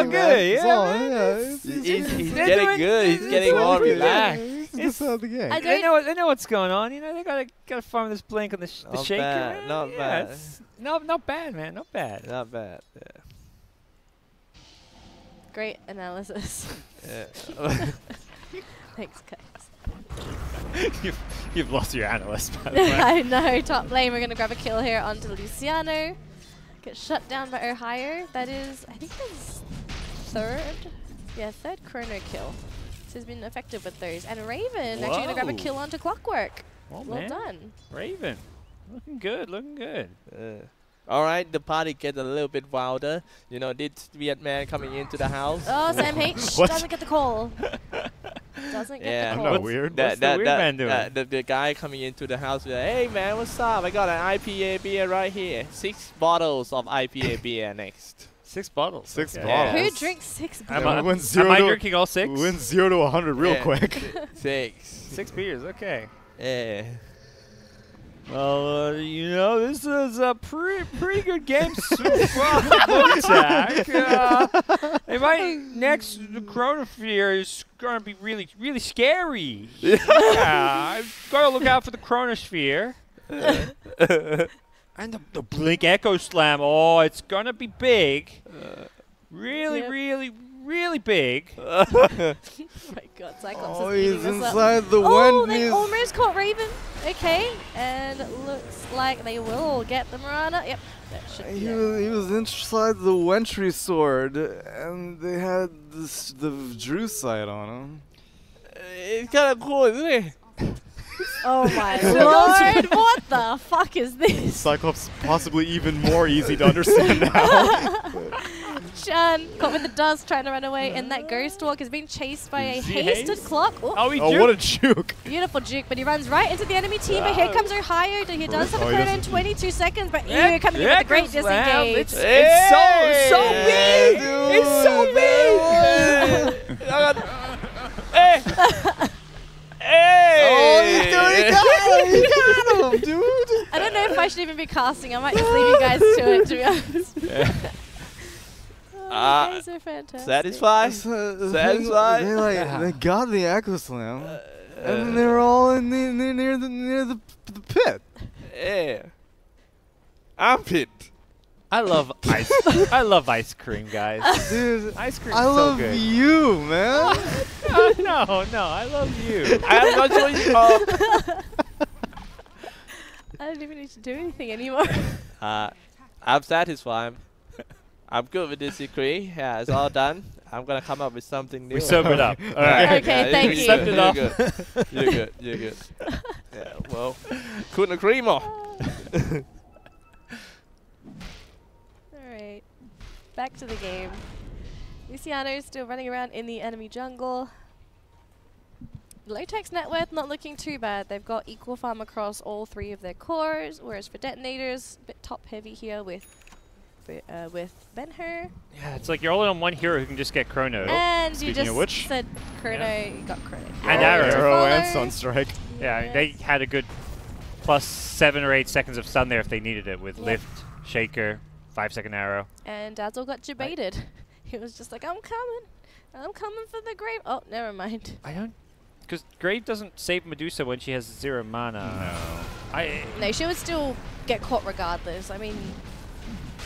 good, It's yeah, all- man. yeah, He's They're getting doing- good. He's it's getting doing more pretty good. relaxed. It's the game. I They don't. know what's going on. You know, they gotta farm this blink on the Not shaker. bad, man. not Yeah, bad. it's- No, not bad, man. Not bad. Not bad. Yeah. Great analysis. Yeah. Thanks, guys. You've lost your analyst, by the way. I know. Top lane, we're gonna grab a kill here onto Luciano. Get shut down by Ohio. That is, I think that's third chrono kill. So he's been effective with those. And Raven actually gonna grab a Whoa. kill onto Clockwork. Well, Well man. done. Raven. Looking good, looking good. All right, the party gets a little bit wilder. You know, this weird man coming into the house. Oh, Sam H What? doesn't get the call. Doesn't get Yeah. the I'm call. not weird. What's the weird man doing? The guy coming into the house, like, hey man, what's up? I got an IPA beer right here. 6 bottles of IPA beer next. 6 bottles. 6 okay. bottles. Who Yes. drinks 6 Am beers? I, we went 0 am I to- drinking all 6? Win 0 to 100 real Yeah. quick. 6. 6 beers, okay. Yeah. Well, you know, this is a pretty good game so far for Lotac. They might next the Chronosphere is gonna be really scary. Yeah, I've got to look out for the Chronosphere. And the Blink Echo Slam. Oh, it's gonna be big. Really, Yep. really big. Oh my god, Xyclopzz Oh, is he's eating this up. inside the Oh, wind. they He's- almost caught Raven. Okay, and it looks like they will get the Mirana. Yep, that should be it. He was inside the Wentry sword, and they had the Drew sight on him. It's kind of cool, isn't it? Oh my lord, what the fuck is this? Cyclops possibly even more easy to understand now. Chan caught with the dust trying to run away, and that Ghost Walk is being chased by a Is he hasted haste? clock. Ooh, Oh, he Oh, what a juke! beautiful juke, but he runs right into the enemy team. But here comes Ohio. He does have a Oh, he chrono in doesn't- 22 seconds, but Yeah, Ew coming in with a great disengage. It's so big. It's so big. Hey! Hey! Oh, he's doing it! He got him, dude! I don't know if I should even be casting. I might just leave you guys to it, to be honest. Oh, Ah, you guys are fantastic. Satisfied? Satisfied? They got the Echo Slam, and then they were all in near the pit. Yeah. Armpit. I love ice. I love ice cream, guys. Dude, Ice cream's I so love good. you, man. No, I love you. I'm not sure you I don't even need to do anything anymore. I'm satisfied. I'm good with this degree. Yeah, it's all done. I'm gonna come up with something new. We sobered up. All right. Okay, thank you. Stepped it You're off. good. You're good. You're good. Yeah, well, couldn't agree more. Alright. Back to the game. Luciano is still running around in the enemy jungle. Lotac's net worth not looking too bad. They've got equal farm across all 3 of their cores, whereas for DeToNators, a bit top heavy here with Ben-Hur. Yeah, it's like you're only on one hero who can just get chrono. And you speaking just of which. said chrono, you got chrono. And Oh, arrow. to Arrow and follow. Sunstrike. Yeah, they had a good plus 7 or 8 seconds of stun there if they needed it with Yep. lift, shaker, 5-second arrow. And Dazzle got debated. He was just like, I'm coming for the grave. Oh, never mind. I don't, because Grave doesn't save Medusa when she has 0 mana. No, she would still get caught regardless. I mean,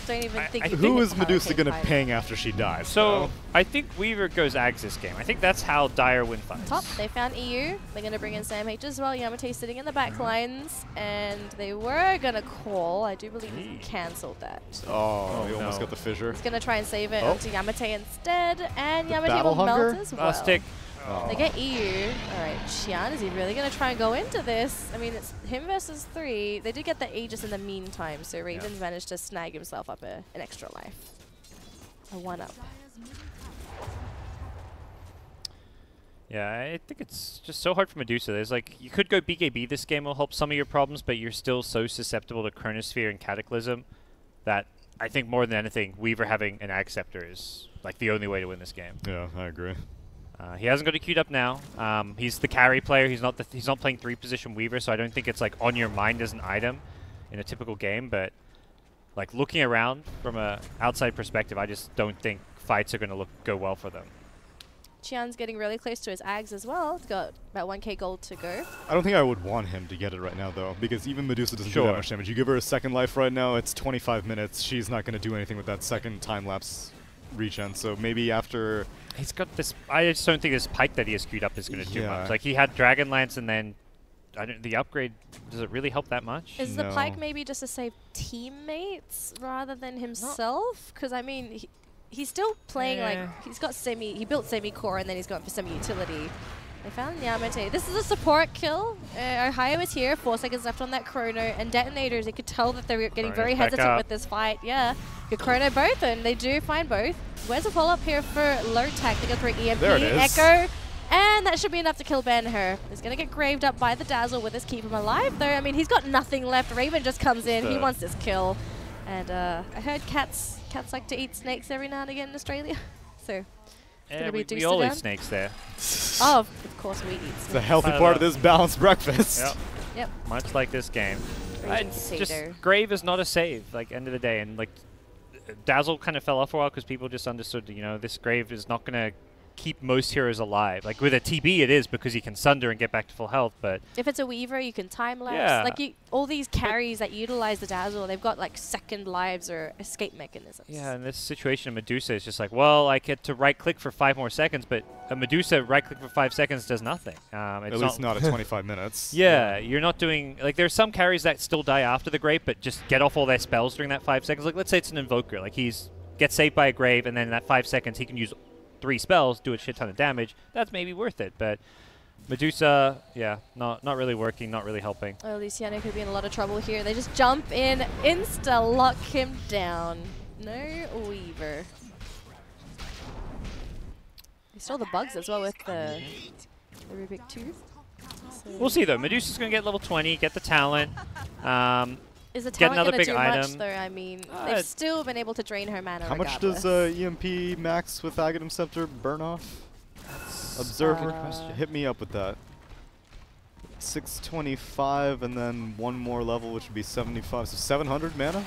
don't even think. I you Who can is Medusa take gonna fight. ping after she dies? So I think Weaver goes Ags this game. I think that's how Dire win fights. Top, they found EU. They're going to bring in Sam H as well. Yamate's sitting in the back lines. And they were going to call. I do believe he cancelled that. Oh, he almost no. got the fissure. He's going to try and save it Oh. onto Yamate instead. And The Yamate battle will hunger? melt as well. Last tick. They get EU. Alright, Xian, is he really going to try and go into this? I mean, it's him versus 3. They did get the Aegis in the meantime, so Raven's managed to snag himself up an extra life. A 1-up. Yeah, I think it's just so hard for Medusa. There's like, you could go BKB this game will help some of your problems, but you're still so susceptible to Chronosphere and Cataclysm that I think more than anything, Weaver having an Ag Scepter is like the only way to win this game. Yeah, I agree. He hasn't got it queued up now. He's the carry player. He's not playing 3-position Weaver, so I don't think it's like on your mind as an item in a typical game. But like looking around from a outside perspective, I just don't think fights are going to go well for them. Qian's getting really close to his Ags as well. He's got about 1k gold to go. I don't think I would want him to get it right now, though, because even Medusa doesn't do that much damage. You give her a second life right now, it's 25 minutes. She's not going to do anything with that second time-lapse regen, so maybe after... He's got this... I just don't think this Pike that he has queued up is going to do Yeah. much. Like, he had Dragonlance and then... the upgrade, does it really help that much? Is the No. Pike maybe just to save teammates rather than himself? Because, I mean... He's still playing like he's got he built semi-core and then he's gone for semi-utility. They found Yamate. This is a support kill. Ohio is here, 4 seconds left on that chrono, and DeToNators, you could tell that they're getting very hesitant with this fight. Yeah, good chrono both, and they do find both. Where's the follow-up here for Lotac? They go for EMP, There it is. Echo, and that should be enough to kill Ben-Hur. He's going to get graved up by the Dazzle. Will this keep him alive, though? I mean, he's got nothing left. Raven just comes in. He wants this kill. And I heard cats like to eat snakes every now and again in Australia. So it's gonna be we all eat down. snakes there. Oh, of course we eat snakes. It's a healthy part of this balanced breakfast. Yep. Yep. Much like this game. Raven It's potato. just Grave is not a save, like, end of the day. And, like, Dazzle kind of fell off for a while because people just understood, you know, this Grave is not going to keep most heroes alive. Like, with a TB it is because he can Sunder and get back to full health, but... If it's a Weaver, you can time-lapse. Yeah. Like, all these carries that utilize the Dazzle, they've got, like, second lives or escape mechanisms. Yeah, in this situation, Medusa is just like, well, I get to right-click for 5 more seconds, but a Medusa right-click for 5 seconds does nothing. At least not at 25 minutes. Yeah, you're not doing... Like, there's some carries that still die after the Grave, but just get off all their spells during that 5 seconds. Like, let's say it's an Invoker. Like, gets saved by a Grave, and then in that 5 seconds, he can use 3 spells, do a shit ton of damage. That's maybe worth it, but Medusa, yeah, not really working, not really helping. Oh, Luciano could be in a lot of trouble here. They just jump in, insta-lock him down. No Weaver. They stole the bugs as well with the Rubik 2. So We'll see, though. Medusa's going to get level 20, get the talent. is the get talent another going to big do much, item. though? I mean, they've still been able to drain her mana How much does EMP max with Aghanim Scepter burn off? Observer, hit me up with that. 625 and then one more level, which would be 75. So 700 mana?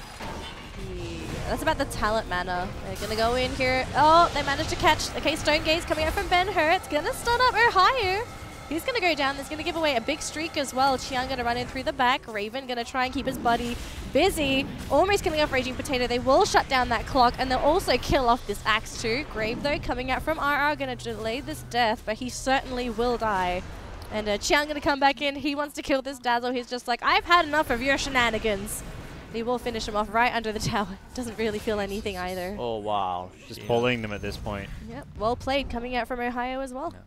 Yeah, that's about the talent mana. They're going to go in here. Oh, they managed to catch. Okay, Stone Gaze coming out from Ben-Hur. It's going to stun up Ohio. He's going to go down. He's going to give away a big streak as well. Qian going to run in through the back. Raven going to try and keep his buddy busy. Almost killing off Raging Potato. They will shut down that clock, and they'll also kill off this Axe too. Grave, though, coming out from RR, going to delay this death, but he certainly will die. And Qian going to come back in. He wants to kill this Dazzle. He's just like, I've had enough of your shenanigans. He will finish him off right under the tower. Doesn't really feel anything either. Oh, wow. Just bullying them at this point. Yep, well played coming out from Ohio as well. Yeah.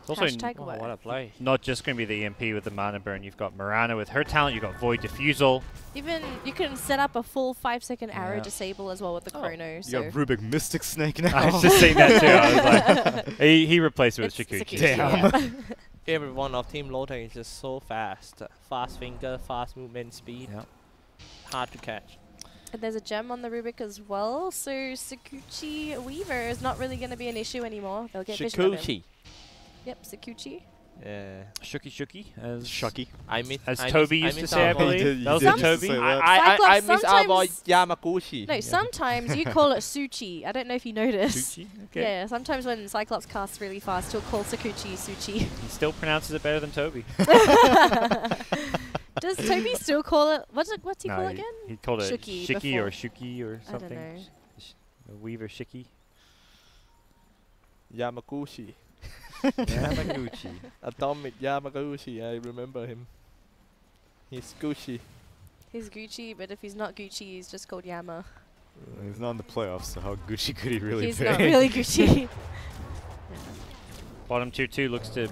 It's also Hashtag Oh, what? what a play. not just going to be the EMP with the mana burn. You've got Mirana with her talent. You've got Void Diffusal. Even you can set up a full 5-second arrow Yeah. disable as well with the chrono. You So got Rubik Mystic Snake now. I was just saying that too. I was like, he replaced it with It's Shikuchi. Sikuchi, yeah. Everyone of Team Lotac is just so fast. Fast finger, fast movement speed. Yeah. Hard to catch. And there's a gem on the Rubik as well, so Sikuchi Weaver is not really going to be an issue anymore. They'll get vision of him. Shikuchi. Yep, Sikuchi. Yeah. Shuki, as Shucky. as Toby used to say, I our boy- believe. That was did a used to Toby. say that. I Cyclopzz, miss our boy sometimes- Yamaguchi. No, sometimes you call it Suchi. I don't know if you noticed. Shuchi? Okay. Yeah, sometimes when Cyclops casts really fast, he'll call Sikuchi Suchi. He still pronounces it better than Toby. Does Toby still call it? What's he call it again? He called it Shuki Shiki before. or Shuki or I don't something. know. Weaver Shiki. Yamaguchi. Yamaguchi. Atomic Yamaguchi. I remember him. He's Gucci. He's Gucci, but if he's not Gucci, he's just called Yama. He's not in the playoffs, so how Gucci could he really He's be? not really Gucci. Bottom 2-2 looks to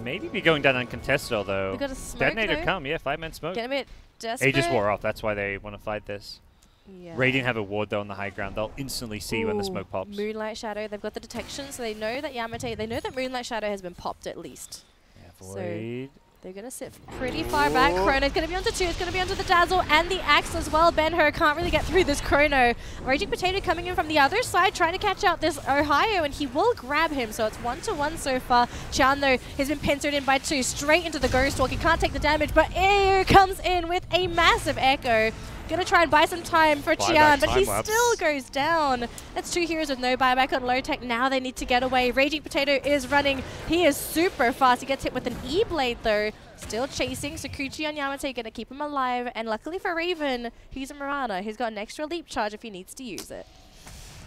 maybe be going down uncontested, although We got a smoke DeToNator though. come, yeah, 5-man smoke. Get a bit desperate. Aegis wore off, that's why they want to fight this. Yeah. Radiant have a ward though on the high ground. They'll instantly see when the Ooh, smoke pops. Moonlight Shadow. They've got the detection, so they know that Yamate. They know that Moonlight Shadow has been popped at least. Yeah, So Void. They're going to sit pretty far back. Chrono's going to be onto 2. It's going to be onto the Dazzle and the Axe as well. Ben-Hur can't really get through this Chrono. Raging Potato coming in from the other side, trying to catch out this Ohio, and he will grab him. So it's 1-1 so far. Qian, though, has been pincered in by 2. Straight into the Ghost Walk. He can't take the damage, but Air comes in with a massive Echo. Gonna try and buy some time for Qian, but he still goes down. That's 2 heroes with no buyback on Lotac. Now they need to get away. Raging Potato is running. He is super fast. He gets hit with an E-Blade though. Still chasing. Sakuchi on Yamate gonna keep him alive. And luckily for Raven, he's a Mirana. He's got an extra leap charge if he needs to use it.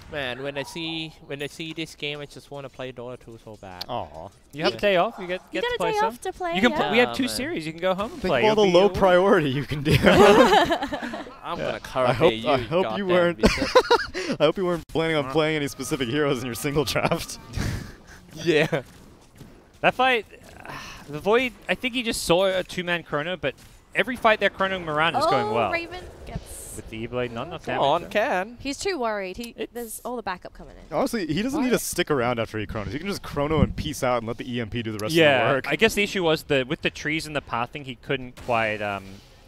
Man, when I see this game, I just want to play Dota 2 so bad. Aw. You have a day off. You get You to got a play day some. off to play. You can. Yeah. We have 2 man. series. You can go home and Think play. of all the You'll low be- priority you can do. I'm gonna carry you. I hope you goddamn weren't. bitch. I hope you weren't planning on playing any specific heroes in your single draft. Yeah. That fight, the Void. I think he just saw a 2-man Chrono, but every fight that Chrono Moran is going well. Raven gets... With the E-Blade, not enough Come damage. on, though. Can. He's too worried. There's all the backup coming in. Honestly, he doesn't need to stick around after he chronos. He can just chrono and peace out and let the EMP do the rest of the Yeah, work. I guess the issue was that with the trees and the pathing, he couldn't quite.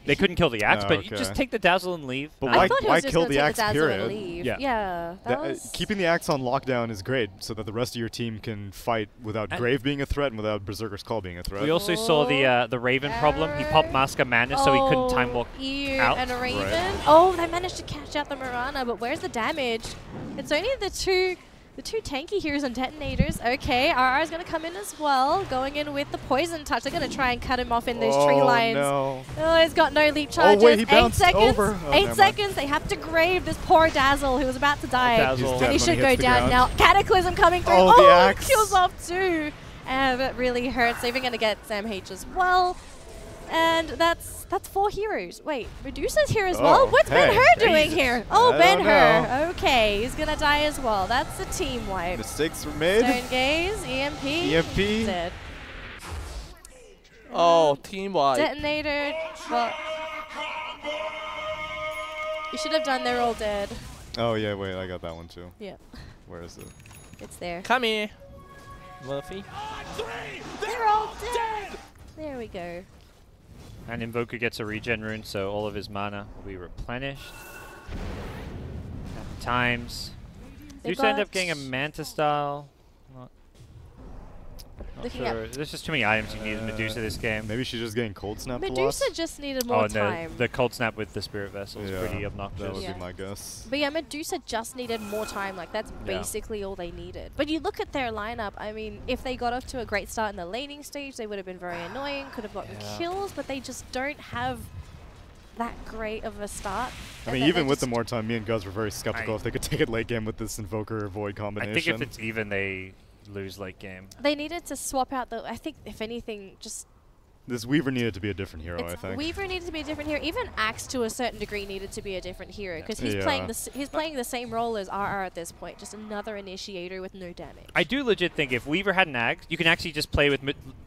They couldn't kill the Axe, Oh, but you okay. just take the Dazzle and leave. But I thought he why was just kill gonna the take Axe, the Dazzle period? and leave. Yeah. Yeah, that was... Keeping the Axe on lockdown is great, so that the rest of your team can fight without And- Grave being a threat and without Berserker's Call being a threat. We also saw the Raven problem. He popped Mask of Madness, so he couldn't time walk Ear out. and a Raven. Right. Oh, they managed to catch out the Mirana, but where's the damage? It's only the two tanky heroes and detonators. Okay, RR is going to come in as well, going in with the Poison Touch. They're going to try and cut him off in those tree lines. No. Oh, he's got no leap charges. Oh, wait, he 8 bounced seconds. over. Oh, 8 never mind. seconds. They have to grave this poor Dazzle who was about to die. Dazzle. He's And he dead when should go hits the down ground. now. Cataclysm coming through. Oh, the it axe. kills off 2. And that really hurts. They're even going to get Sam H as well. And that's 4 heroes. Wait, Medusa's here as well? Oh, What's hey, Ben-Hur doing Jesus. here? Oh, I don't Ben-Hur. Okay, he's going to die as well. That's a team wipe. Mistakes were made. Stone Gaze, EMP. EMP. Dead. Oh, team wide. Detonator. Well, you should have done They're All Dead. Oh, yeah, wait, I got that one too. Yeah, Where is it? it's there. Come here, Murphy. They're all dead. There we go. And Invoker gets a regen rune, so all of his mana will be replenished. At times. They've Medusa end up got- getting a Manta style. Not Looking at- sure. There's just too many items you need with Medusa this game. Maybe she's just getting cold snapped a lot. Medusa just needed more and time. the cold snap with the Spirit Vessel is Yeah, pretty that obnoxious. would Yeah. be my guess. But yeah, Medusa just needed more time. Like, that's Yeah. basically all they needed. But you look at their lineup, I mean, if they got off to a great start in the laning stage, they would have been very annoying, could have gotten Yeah. kills, but they just don't have that great of a start. I And mean, then even they with the just- more time, me and Guz were very skeptical I- if they could take it late game with this Invoker Void I combination. think if it's even, they lose late game. They needed to swap out the, I think, if anything, just This Weaver needed to be a different hero, I it's think. Weaver needed to be a different hero. Even Axe, to a certain degree, needed to be a different hero because he's Yeah. playing the same role as RR at this point, just another initiator with no damage. I do legit think if Weaver had an Axe, you can actually just play with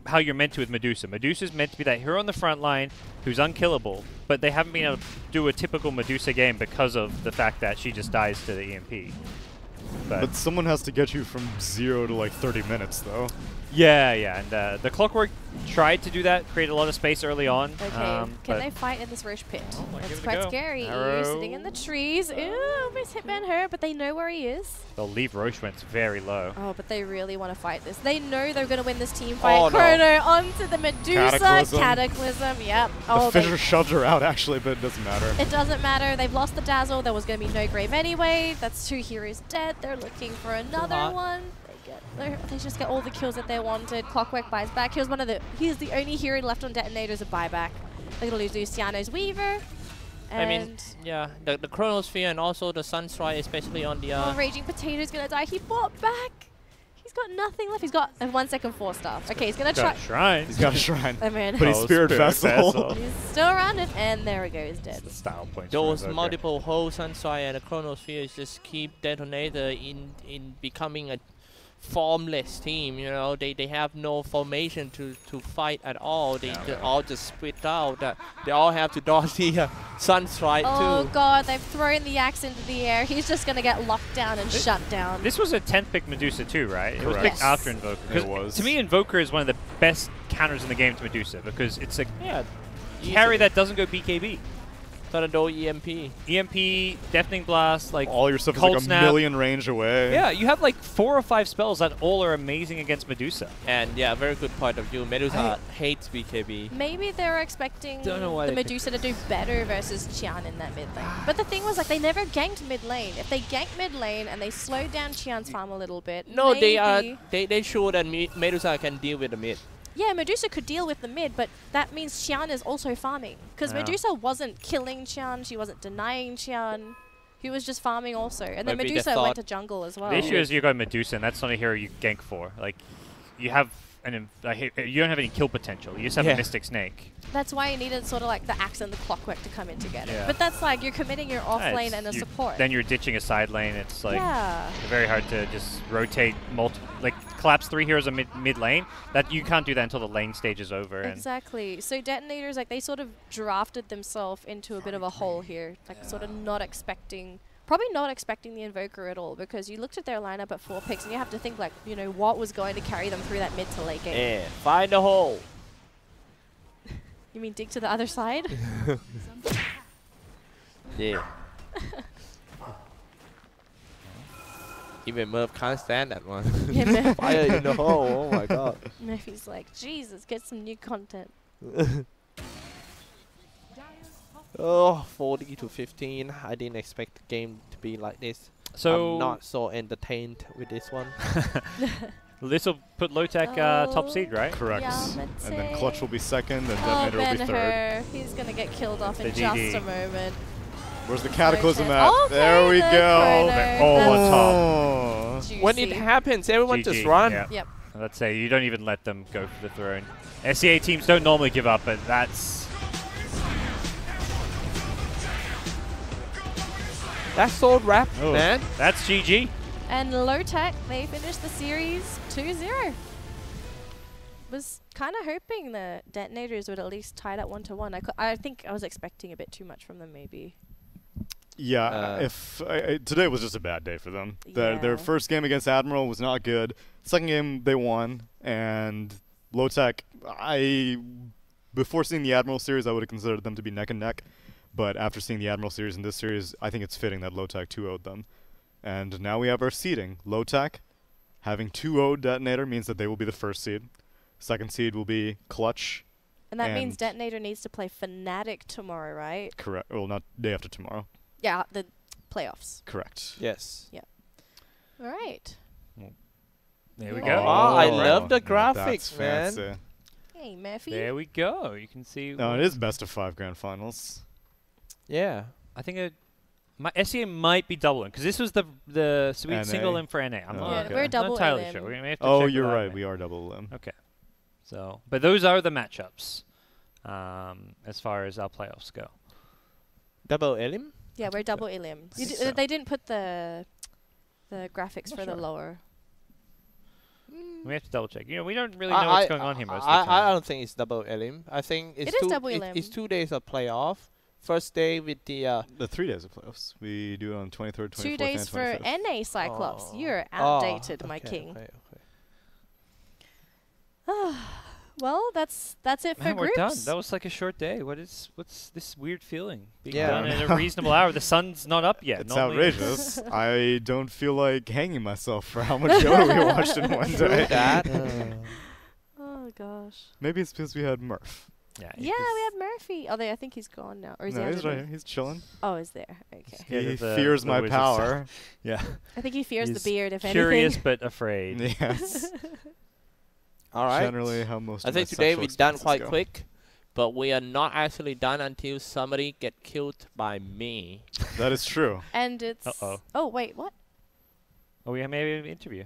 how you're meant to with Medusa. Medusa's meant to be that hero on the front line who's unkillable, but they haven't been able to do a typical Medusa game because of the fact that she just dies to the EMP. But someone has to get you from 0 to like 30 minutes, though. Yeah, and the Clockwork tried to do that, create a lot of space early on. Okay, but can they fight in this Roche pit? Oh, might give It's it a quite go. scary. Arrow. You're sitting in the trees. Ooh, almost hit Ben-Hur, but they know where he is. They'll leave Rochewentz very low. Oh, but they really want to fight this. They know they're going to win this team fight. Oh, no. Chrono onto the Medusa. Cataclysm. Yep. The Oh, Fissure shoved her out, actually, but it doesn't matter. it doesn't matter. They've lost the Dazzle. There was going to be no Grave anyway. That's 2 heroes dead. They're looking for another hot. one. They just get all the kills that they wanted. Clockwork buys back. He's the only hero left on DeToNator as a buyback. They're going to lose Luciano's Weaver. I mean, And yeah, the Chronosphere and also the Sunstrike, especially on the oh, Raging Potato's going to die. He bought back. He's got nothing left. He's got a 1 second 4-star. Okay, he's going to try. Got a shrine. He's got a shrine. Oh, man. But he's Oh, Spirit Vessel. He's still around it, and there we go. He's dead. The style points. those for Invoker. multiple whole Sunstrike and the Chronosphere just keep DeToNator in becoming a formless team. You know, they have no formation to fight at all. They all just split out. They all have to dodge the Sunstrike Oh too. god, they've thrown the axe into the air. He's just gonna get locked down and shut down. This was a 10th pick Medusa too, right? It was Correct. picked after Invoker. 'Cause It was. To me, Invoker is one of the best counters in the game to Medusa because it's a Yeah. carry that doesn't go BKB. Tornado EMP. EMP, Deafening Blast, like All your stuff is Cold like a Snap. million range away. Yeah, you have like 4 or 5 spells that all are amazing against Medusa. And yeah, very good point of view. Medusa hates BKB. Maybe they were expecting Don't know why the they picked Medusa to do better versus Qian in that mid lane. But the thing was, like, they never ganked mid lane. If they ganked mid lane and they slowed down Qian's farm a little bit, No, maybe they showed that Medusa can deal with the mid. yeah, Medusa could deal with the mid, but that means Qian is also farming. Because Yeah. Medusa wasn't killing Qian, she wasn't denying Qian. He was just farming also. And then Maybe they Medusa thought- went to jungle as well. The issue is you go Medusa, and that's not a hero you gank for. Like, you have you don't have any kill potential. You just have Yeah. a Mystic Snake. That's why you needed sort of like the axe and the clockwork to come in together. Yeah. But that's like you're committing your off Yeah, lane it's- and a you- support. Then you're ditching a side lane. It's like yeah. very hard to just rotate like collapse 3 heroes in mid lane. That you can't do that until the lane stage is over. Exactly. So DeToNator's like they sort of drafted themselves into a bit of a hole here, like sort of probably not expecting the Invoker at all, because you looked at their lineup at 4 picks and you have to think like, you know, what was going to carry them through that mid to late game. Yeah, find the hole. You mean dig to the other side? Yeah. Even Merv can't stand that one. Yeah, Murph- Fire in the hole. Oh my god. Murphy's like, Jesus, get some new content. Oh, 40 to 15. I didn't expect the game to be like this. So I'm not so entertained with this one. this will put Lotac top seed, right? Correct. Yeah, And then Clutch will be second, and Oh, DeToNator will be third. Ben-Hur. He's going to get killed off in The just GG. a moment. Where's the Cataclysm Okay, at? There we the go. Chrono. All on top. Oh. When it Juicy. happens, everyone just GG, run. yeah. Yep. Let's say you don't even let them go for the throne. SEA teams don't normally give up, but that's That's so rap, oh, man. that's GG. And Lotac, they finished the series 2-0. Was kind of hoping the DeToNators would at least tie that 1-1. I think I was expecting a bit too much from them, maybe. Yeah, today was just a bad day for them. Yeah. Their first game against Admiral was not good. Second game they won, and Lotac, before seeing the Admiral series, I would have considered them to be neck and neck. But after seeing the Admiral series and this series, I think it's fitting that Lotac 2-0'd them. And now we have our seeding. Lotac having 2-0'd DeToNator means that they will be the first seed. Second seed will be Clutch. And that means And- DeToNator needs to play Fnatic tomorrow, right? Correct. Well, not day after tomorrow. Yeah, the playoffs. Correct. Yes. All right. There we Oh, go. I Oh, love the that's graphics, man. fancy. Hey, Murphy. There we go. You can see. No, it is best of 5 grand finals. Yeah. I think my SEA might be doubling because this was the sweet NA. single in for NA. I'm Oh, not, Yeah, okay. we're not double entirely LM. sure. We may have to Oh, check you're with right. admin. We are double limb. Okay. So, but those are the matchups as far as our playoffs go. Double Elim? Yeah, we're double Ilium. So- They didn't put the graphics Not for the sure. lower. We have to double check. You know, we don't really know what's going on here most of the I time. don't think it's double Elim. I think it's It is double Elim. It's 2 days of playoff. First day with the The 3 days of playoffs. We do it on 23rd, 24th, 2 days and for 25th. NA Xyclopzz. Oh. You're outdated, my okay, king. Okay. Well, that's it for Man, we're groups. done. That was like a short day. What's this weird feeling? Being Yeah. done at a reasonable hour. The sun's not up yet. It's Normally outrageous. I don't feel like hanging myself for how much Dota we watched in one day. that. Oh gosh. Maybe it's because we had Murph. Yeah, we have Murphy. Although I think he's gone now, or is No, he? he's right here. He's chilling. Oh, is there? Okay. Scared He of the- fears the my wizard's power. Yeah. I think he fears He's the beard, if Curious anything. but afraid. Yes. All right. Generally, how most. I of my think today sexual we've done experiences quite go. quick, but we are not actually done until somebody get killed by me. That is true. And it's. Uh-oh. Oh wait, what? Oh, we have maybe an interview.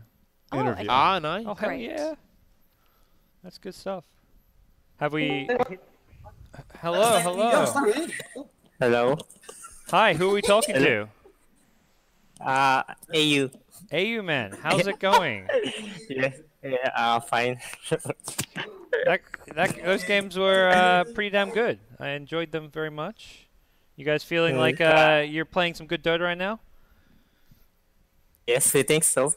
Oh, Interview. Ah, nice. Oh, hell Great. yeah. That's good stuff. Have we... Hello, hello. Hello. Hi, who are we talking to? AU. AU man, how's it going? Yeah, fine. Those games were pretty damn good. I enjoyed them very much. You guys feeling like you're playing some good Dota right now? Yes, we think so.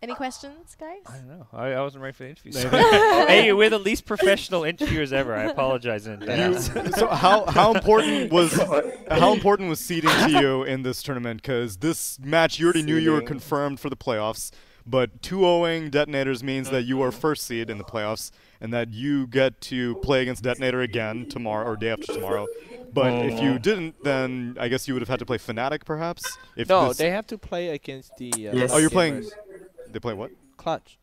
Any questions, guys? I don't know. I wasn't ready for the interview. So hey, we're the least professional interviewers ever. I apologize in advance. So how important was seeding to you in this tournament? Because this match you already knew you were Seeding. confirmed for the playoffs, but 2-0ing DeToNators means that you are first seed in the playoffs, and that you get to play against DeToNator again tomorrow or day after tomorrow. But if you didn't, then I guess you would have had to play Fnatic, perhaps. If No, this they have to play against the. Yes. Oh, you're playing. gamers. They play what? Clutch.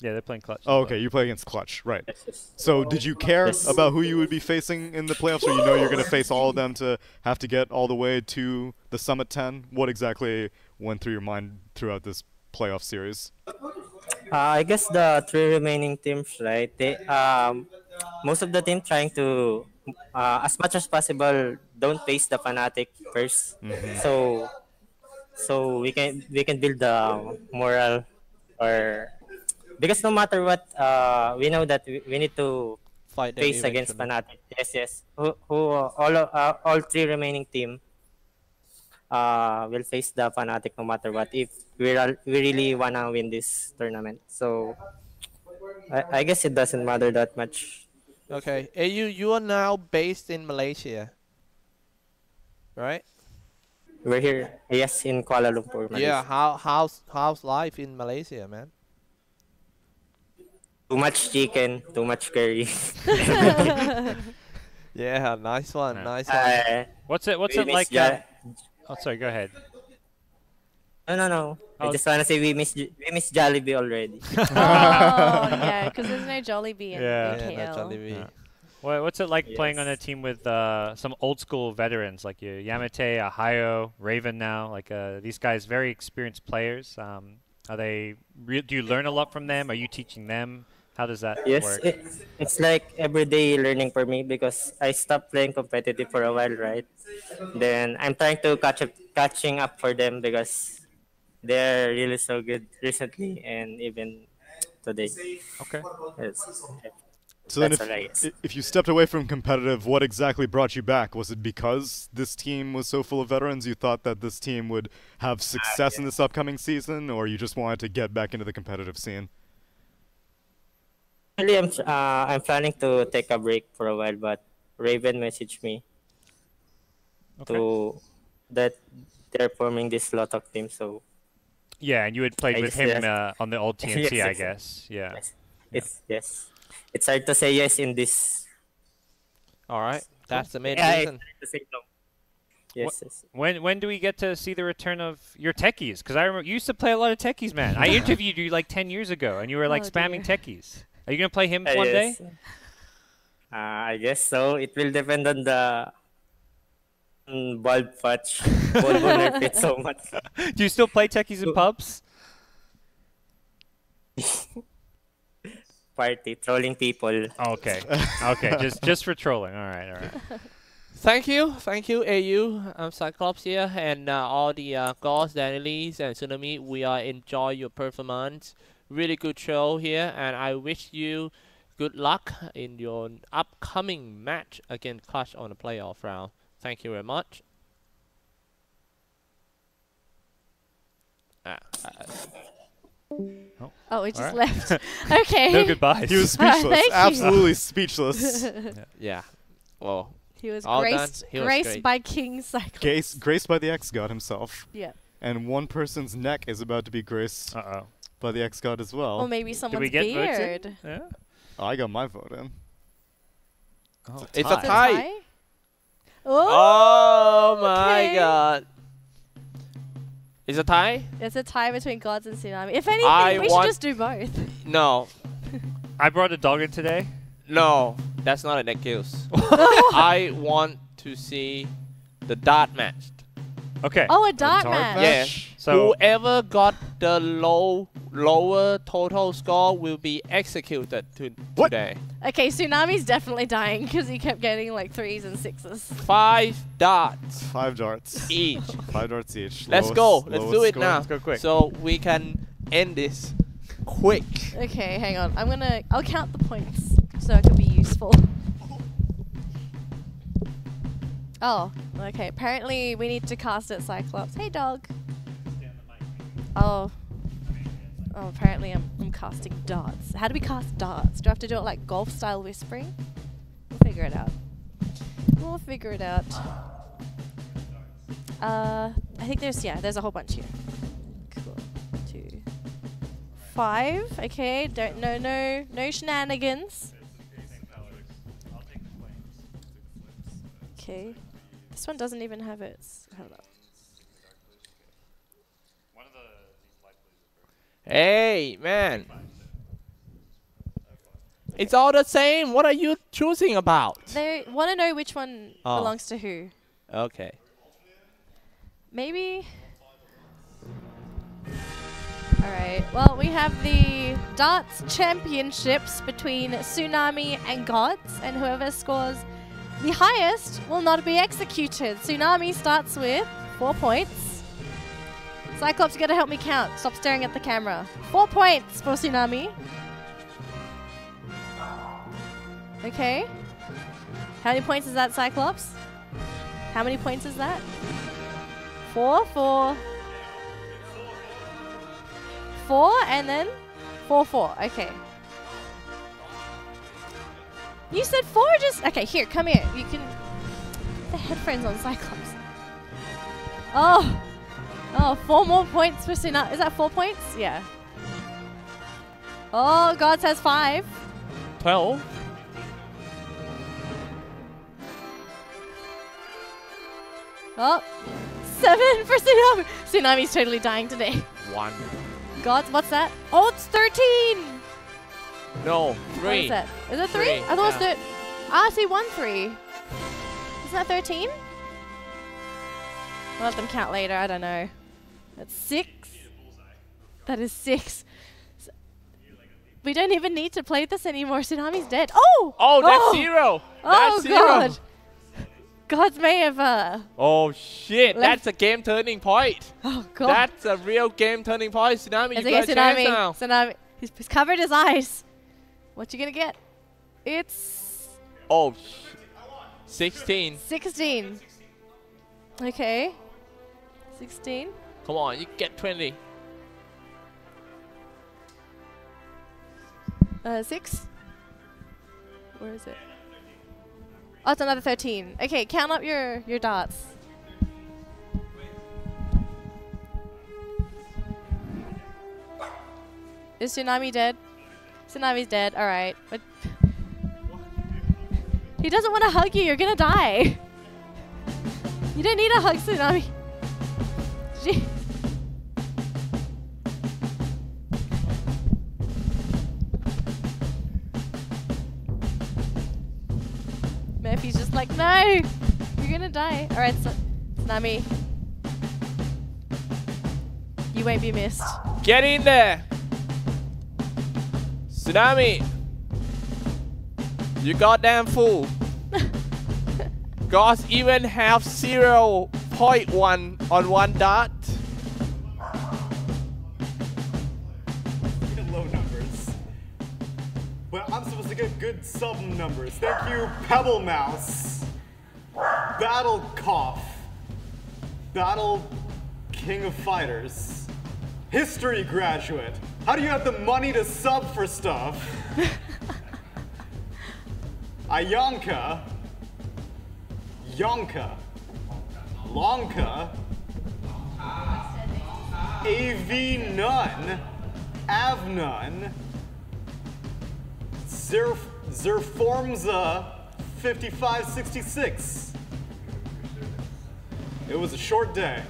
Yeah, they're playing clutch. Oh, okay. You play against Clutch, right? Yes, yes. So did you care Yes. about who you would be facing in the playoffs, or you know you're going to face all of them to have to get all the way to the Summit 10? What exactly went through your mind throughout this playoff series? I guess the 3 remaining teams, right? They most of the team trying to as much as possible don't face the Fnatic first. So we can build the moral, or because no matter what, we know that we need to Fight them face against eventually. Fnatic. Yes, yes. All 3 remaining team will face the Fnatic no matter what, if we really wanna win this tournament. So I guess it doesn't matter that much. Okay, you are now based in Malaysia, right? We're here, yes, in Kuala Lumpur, Malaysia. Yeah. How's life in Malaysia, man? Too much chicken, too much curry. Yeah, nice one, Yeah. nice one. What's it We miss like? Ja- Oh, sorry. Go ahead. No. I Oh. just wanna say we miss Jollibee already. Oh, yeah, because there's no Jollibee in Yeah. Yeah, KL. no Jollibee. Yeah. What's it like playing on a Yes. team with some old school veterans like your Yamete, Ahayo, Raven now? Like these guys, very experienced players. Are they? Do you learn a lot from them? Are you teaching them? How does that Yes, work? it's like everyday learning for me because I stopped playing competitive for a while, right? Then I'm trying to catching up for them because they're really so good recently and even today. Okay. Yes. So then That's what I guess. if you stepped away from competitive, what exactly brought you back? Was it because this team was so full of veterans, you thought that this team would have success in this upcoming season, or you just wanted to get back into the competitive scene? Actually, I'm planning to take a break for a while, but Raven messaged me Okay. to that they're forming this Lotac team. So Yeah, and you had played I with just- him yes. on the old TNC, I Yes. guess. Yeah. it's hard to say yes in this. All right, that's the main Yeah, it's reason. hard to say no. Yes, yes. When do we get to see the return of your techies? Because I remember you used to play a lot of techies, man. I interviewed you like 10 years ago, and you were like Oh, spamming dear. techies. Are you gonna play him one day? Yes. I guess so. It will depend on the bulb patch. Bulb will nerf it so much. Do you still play techies in pubs? Party trolling people. Okay. Okay. Just for trolling. All right. All right. Thank you, AU. I'm Xyclopzz here, and all the GoDz, Danelie, and Tsunami. We enjoy your performance. Really good show here, and I wish you good luck in your upcoming match against Clutch on the playoff round. Thank you very much. Oh, it just Alright. left. Okay. No goodbyes. He was Alright, speechless, thank you. absolutely speechless. Yeah. Well, He was All done. graced, He was graced great. by King Cyclops. Graced by the X-God himself. Yeah. And one person's neck is about to be graced Uh-oh. by the X-God as well. Or maybe Did someone's we get votes in? beard. Yeah. I got my vote in. Oh, it's a Is it tie. Oh, Oh my okay. god. It's a tie? It's a tie between GoDz and Tsunami. If anything, I we should want- just do both. No. I brought a dog in today. No. That's not an excuse. I want to see the dart match. Okay. Oh, a dart dart match. Yeah. So Whoever got the lower total score will be executed What? today. Okay, Tsunami's definitely dying because he kept getting like 3s and 6s. 5 darts 5 darts. each. 5 darts each. Let's Lowest- go. Let's lowest do it score. now. Let's go quick. So we can end this quick. Okay, hang on. I'll count the points so it can be useful. Oh, okay. Apparently we need to cast it Cyclops. Hey, dog. Oh. Oh, apparently I'm casting darts. How do we cast darts? Do I have to do it like golf style whispering? We'll figure it out. We'll figure it out. I think there's a whole bunch here. Cool. 2, 5. Okay, no shenanigans. Okay. This one doesn't even have its. Hold up. Hey, man. It's all the same. What are you choosing about? They want to know which one belongs to who. Okay. Maybe. Alright, well, we have the darts championships between Tsunami and GoDz, and whoever scores the highest will not be executed. Tsunami starts with 4 points. Xyclopzz, you gotta help me count. Stop staring at the camera. 4 points for Tsunami. Okay. How many points is that, Xyclopzz? How many points is that? 4 for... 4 and then 4. Okay. You said 4 just... Okay, here, come here. You can... Put the headphones on, Xyclopzz. Oh, 4 more points for Tsunami. Is that 4 points? Yeah. Oh, GoDz has 5. 12. Oh, 7 for Tsunami. Tsunami's totally dying today. 1. GoDz, what's that? Oh, it's 13. No, 3. What is that? Is it 3? 3, I thought it was I see 1 3. Isn't that 13? We'll let them count later. I don't know. That's 6. That is 6. We don't even need to play this anymore. Tsunami's dead. Oh! Oh, that's 0. That's 0. God. GoDz may have Oh shit, left. that's a game turning point. Oh god. That's a real game turning point. Tsunami, It's you got a chance Tsunami. now. Tsunami. He's covered his eyes. What you gonna get? It's Oh, 16. 16. Okay. 16. Come on, you get 20. 6. Where is it? Oh, it's another 13. Okay, count up your darts. Is Tsunami dead? Tsunami's dead. All right. But he doesn't want to hug you. You're gonna die. You don't need a hug, Tsunami. Gee. Murphy's just like, no, you're gonna die. All right, Tsunami, you won't be missed. Get in there. Tsunami. You goddamn fool. GoDz even have 0.1 on 1 dot. Low numbers. Well, I'm supposed to get good sub numbers. Thank you, Pebble Mouse. Battle Cough. Battle King of Fighters. History graduate. How do you have the money to sub for stuff? Ayanka. Yonka. Lonka. AV None. Avnun. Zerformza 5566. It was a short day,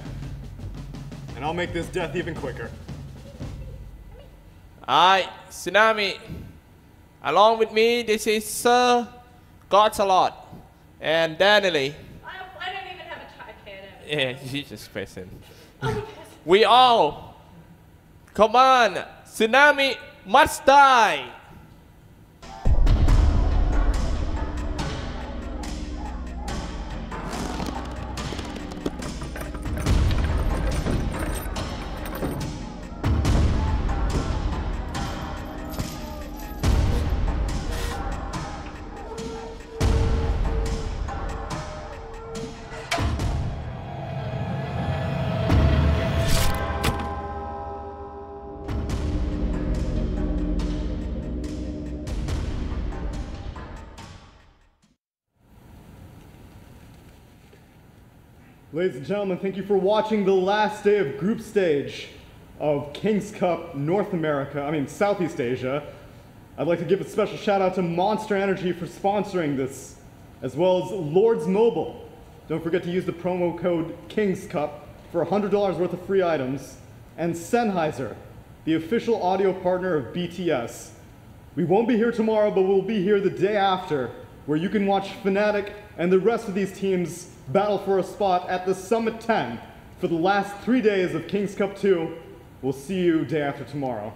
and I'll make this death even quicker. Alright, Tsunami. Along with me, this is Sir GoDz a lot and Danelie. I don't even have a tripod. Yeah, she's just present. We all. Come on, Tsunami must die. Ladies and gentlemen, thank you for watching the last day of group stage of King's Cup Southeast Asia. I'd like to give a special shout out to Monster Energy for sponsoring this, as well as Lords Mobile. Don't forget to use the promo code King's Cup for $100 worth of free items, and Sennheiser, the official audio partner of BTS. We won't be here tomorrow, but we'll be here the day after, where you can watch Fnatic and the rest of these teams battle for a spot at the Summit 10 for the last 3 days of King's Cup 2. We'll see you day after tomorrow.